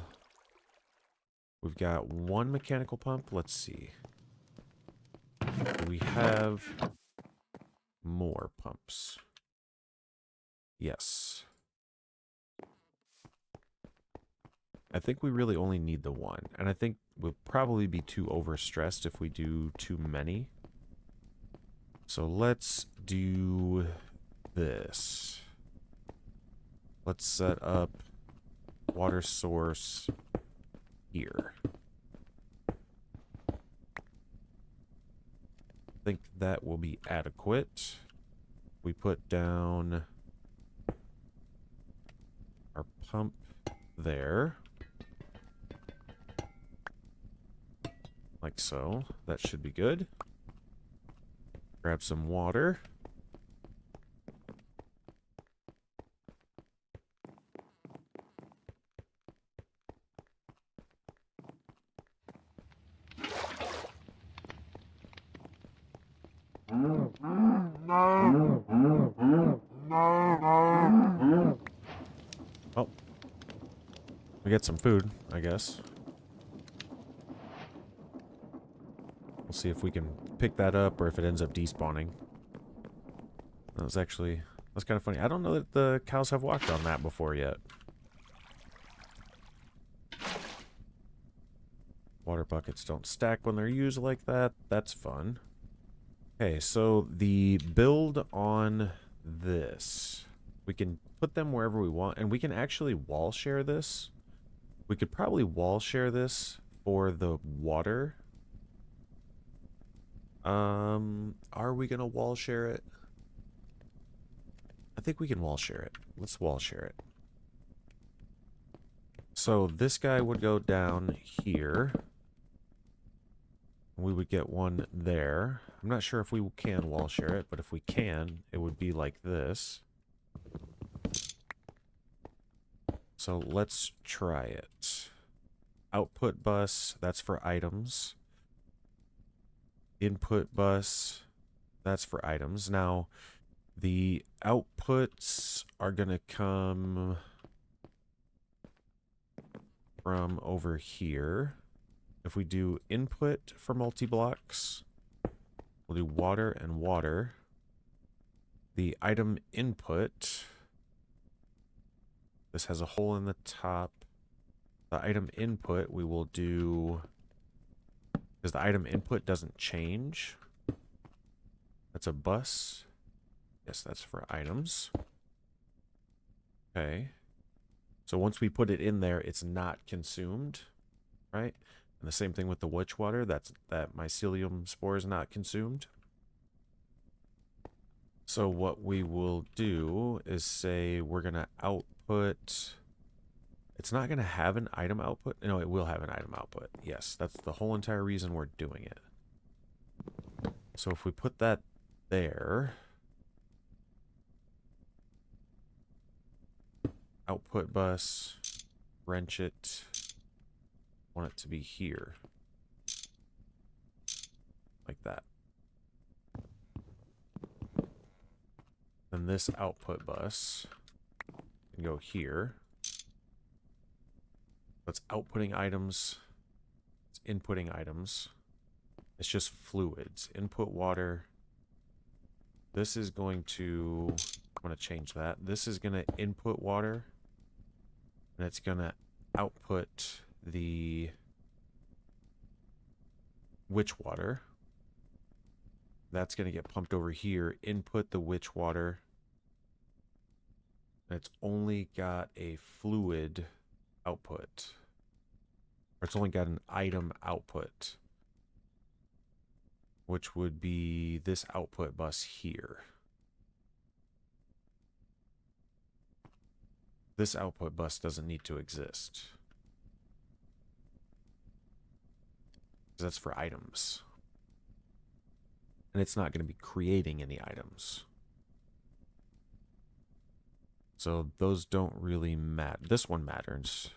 We've got 1 mechanical pump. Let's see. Do we have more pumps? Yes. I think we really only need the one. And I think we'll probably be too overstressed if we do too many. So let's do this. Let's set up water source here. I think that will be adequate. We put down our pump there. Like so. That should be good. Grab some water. Oh, we get some food, I guess. We'll see if we can pick that up or if it ends up despawning. That's kind of funny. I don't know that the cows have walked on that before yet. Water buckets don't stack when they're used like that. That's fun. Okay, so the build on this, we can put them wherever we want, and we can actually wall share this. We could probably wall share this for the water. Are we gonna wall share it? I think we can wall share it. Let's wall share it. So this guy would go down here. We would get one there. I'm not sure if we can wall share it, but if we can, it would be like this. So let's try it. Output bus, that's for items. Input bus, that's for items. Now, the outputs are going to come from over here. If we do input for multi-blocks, we'll do water and water. The item input, this has a hole in the top. The item input, we will do, because the item input doesn't change. That's a bus. Yes, that's for items. Okay. So once we put it in there, it's not consumed, right? And the same thing with the witch water. That mycelium spore is not consumed. So what we will do is say we're going to output. It's not going to have an item output. No, it will have an item output. Yes, that's the whole entire reason we're doing it. So if we put that there, output bus, wrench it, want it to be here. Like that. Then this output bus can go here. That's outputting items. It's inputting items. It's just fluids. Input water. This is going to, I'm going to change that. This is going to input water. And it's going to output the witch water. That's going to get pumped over here. Input the witch water. And it's only got a fluid output. Or it's only got an item output. Which would be this output bus here. This output bus doesn't need to exist. Because that's for items. And it's not going to be creating any items. So those don't really matter. This one matters.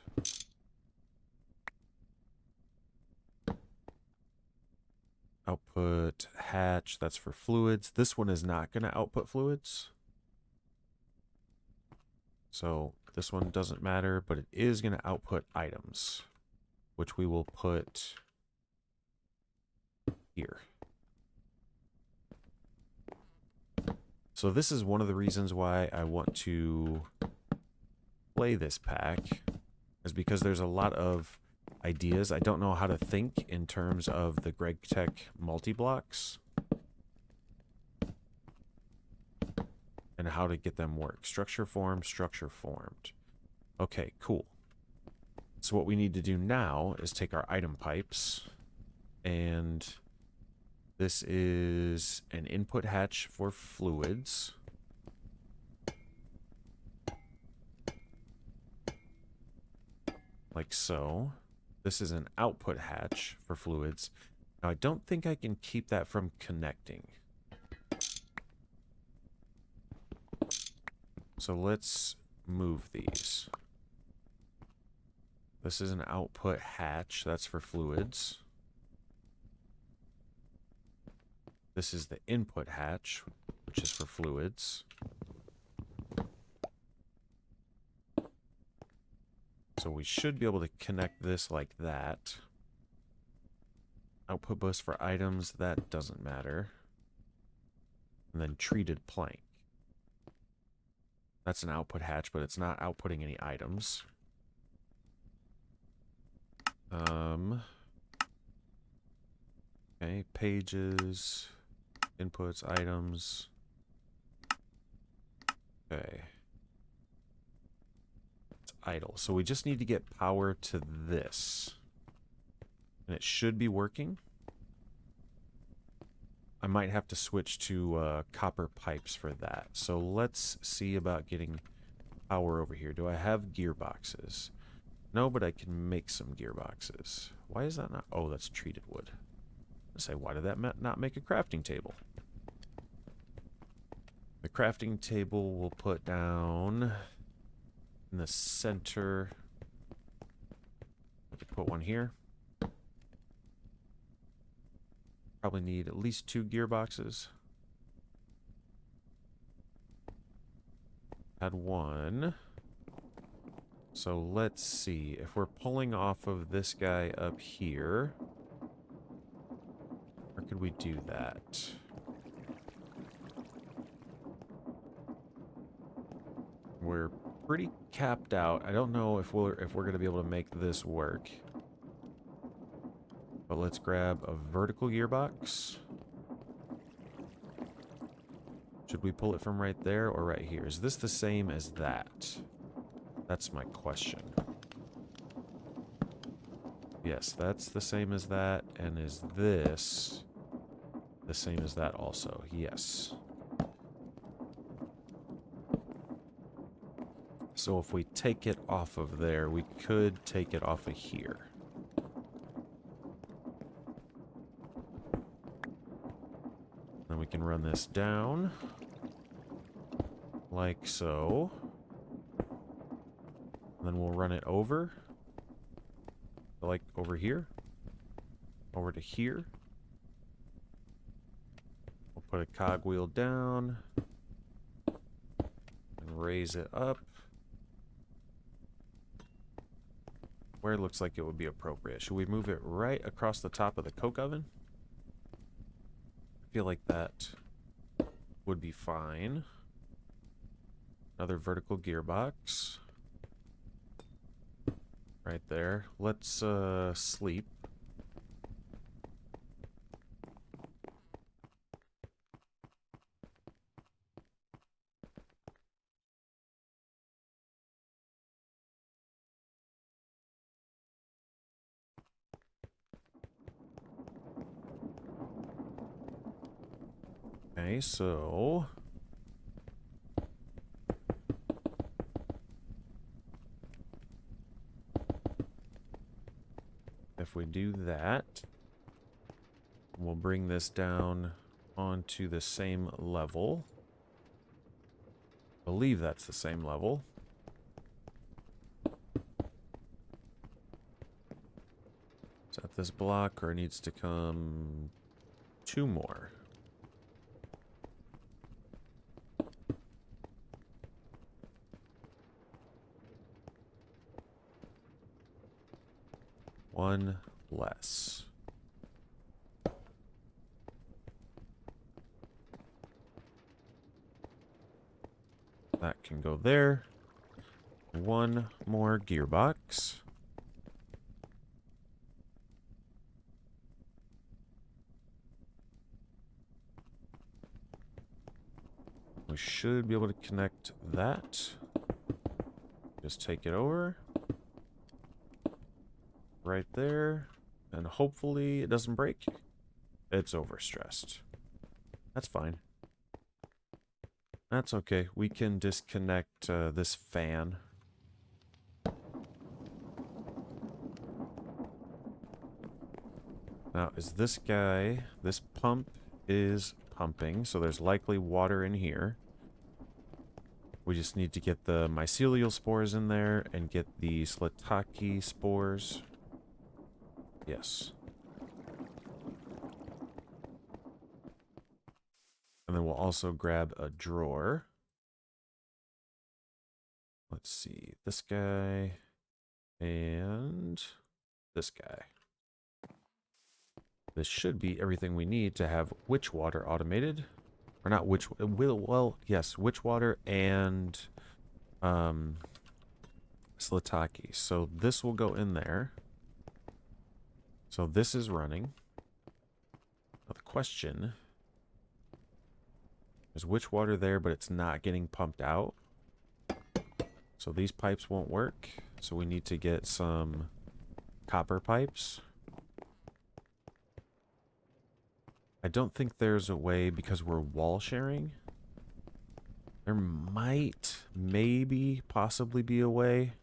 Output hatch, that's for fluids. This one is not going to output fluids. So this one doesn't matter, but it is going to output items, which we will put here. So this is one of the reasons why I want to play this pack, is because there's a lot of ideas. I don't know how to think in terms of the Greg Tech multi-blocks and how to get them work. Structure formed, structure formed. Okay, cool. So what we need to do now is take our item pipes, and this is an input hatch for fluids. Like so. This is an output hatch for fluids. Now, I don't think I can keep that from connecting. So let's move these. This is an output hatch. That's for fluids. This is the input hatch, which is for fluids. So we should be able to connect this like that. Output bus for items, that doesn't matter. And then treated plank. That's an output hatch, but it's not outputting any items. Okay, pages, inputs, items. Okay. It's idle. So we just need to get power to this. And it should be working. I might have to switch to copper pipes for that. So let's see about getting power over here. Do I have gearboxes? No, but I can make some gearboxes. Why is that not? Oh, that's treated wood. Let's say, why did that not make a crafting table? The crafting table we'll put down in the center. I could put one here. Probably need at least 2 gearboxes. Had 1. So let's see. If we're pulling off of this guy up here, where could we do that? We're pretty capped out. I don't know if we're going to be able to make this work. But let's grab a vertical gearbox. Should we pull it from right there or right here? Is this the same as that? That's my question. Yes, that's the same as that. And is this the same as that also? Yes. So if we take it off of there, we could take it off of here. Then we can run this down. Like so. Then we'll run it over. Like over here. Over to here. We'll put a cogwheel down. And raise it up. Where it looks like it would be appropriate. Should we move it right across the top of the coke oven? I feel like that would be fine. Another vertical gearbox. Right there. Let's sleep. Okay, so if we do that, we'll bring this down onto the same level. I believe that's the same level. Is that this block, or needs to come 2 more? One less. That can go there. 1 more gearbox. We should be able to connect that. Just take it over. Right there. And hopefully it doesn't break. It's overstressed. That's fine. That's okay. We can disconnect this fan. Now, is this guy... This pump is pumping, so there's likely water in here. We just need to get the mycelial spores in there and get the shiitake spores. Yes. And then we'll also grab a drawer. Let's see, this guy and this guy. This should be everything we need to have witch water automated. Or not witch, well, yes, witch water and shiitake. So this will go in there. So this is running. Now the question is witch water there, but it's not getting pumped out. So these pipes won't work. So we need to get some copper pipes. I don't think there's a way because we're wall sharing. There might, maybe, possibly be a way.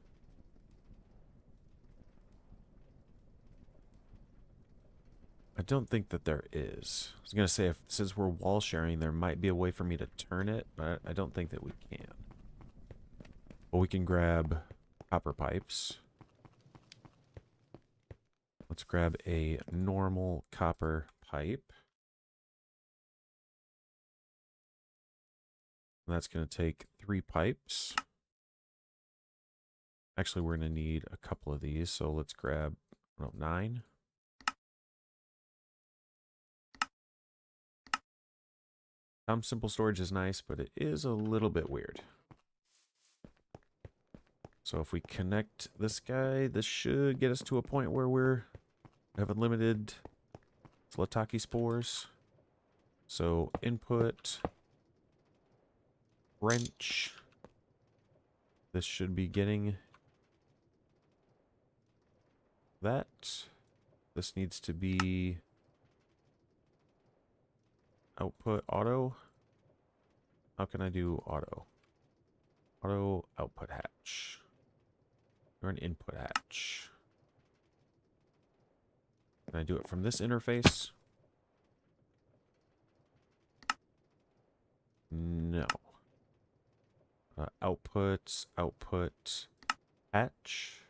I don't think that there is. I was going to say, since we're wall sharing, there might be a way for me to turn it, but I don't think that we can. But we can grab copper pipes. Let's grab a normal copper pipe. And that's going to take 3 pipes. Actually, we're going to need a couple of these, so let's grab 9. Simple storage is nice, but it is a little bit weird. So if we connect this guy, this should get us to a point where we have unlimited shiitake spores. So input, wrench. This should be getting that. This needs to be output auto. How can I do auto? Auto output hatch. Or an input hatch. Can I do it from this interface? No. Output hatch.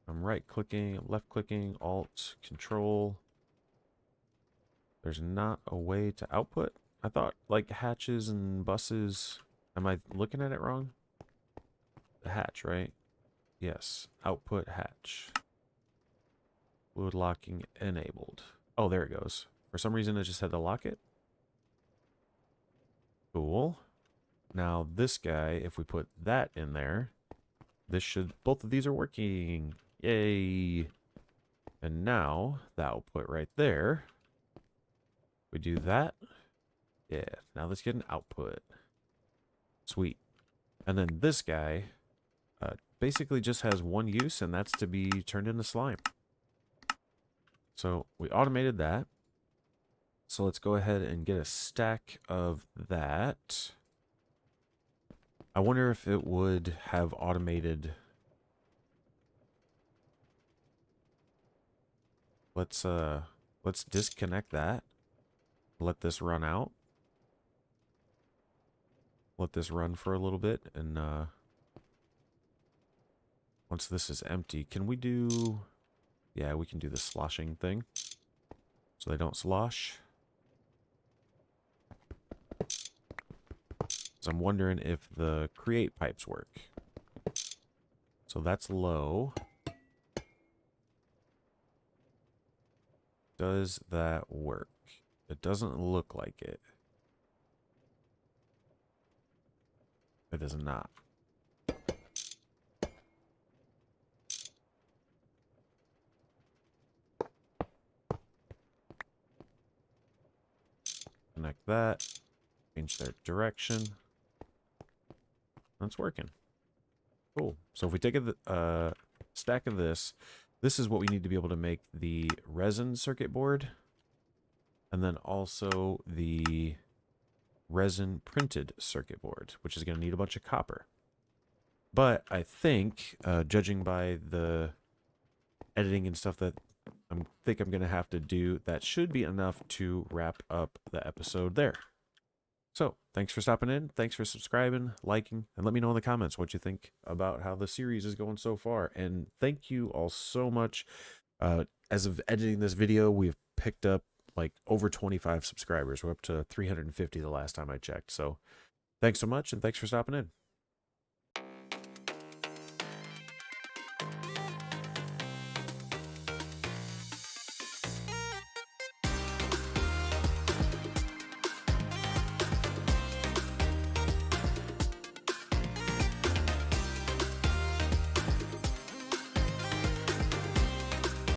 I'm right clicking, left clicking, alt, control. There's not a way to output. I thought like hatches and buses. Am I looking at it wrong? The hatch, right? Yes. Output hatch. Fluid locking enabled. Oh, there it goes. For some reason, I just had to lock it. Cool. Now this guy, if we put that in there, this should, both of these are working. Yay. And now the output right there. We do that. Yeah. Now let's get an output. Sweet. And then this guy basically just has one use, and that's to be turned into slime. So we automated that. So let's go ahead and get a stack of that. I wonder if it would have automated. Let's disconnect that. Let this run out. Let this run for a little bit, and once this is empty, can we do... Yeah, we can do the sloshing thing. So they don't slosh. So I'm wondering if the create pipes work. So that's low. Does that work? It doesn't look like it. It does not. connect that. Change their direction. That's working. Cool. So if we take a stack of this, this is what we need to be able to make the resin circuit board. And then also the resin printed circuit board, which is going to need a bunch of copper. But I think, judging by the editing and stuff that I think I'm going to have to do, that should be enough to wrap up the episode there. So, thanks for stopping in. Thanks for subscribing, liking, and let me know in the comments what you think about how the series is going so far. And thank you all so much. As of editing this video, we've picked up like over 25 subscribers. We're up to 350 the last time I checked. So, thanks so much, and thanks for stopping in.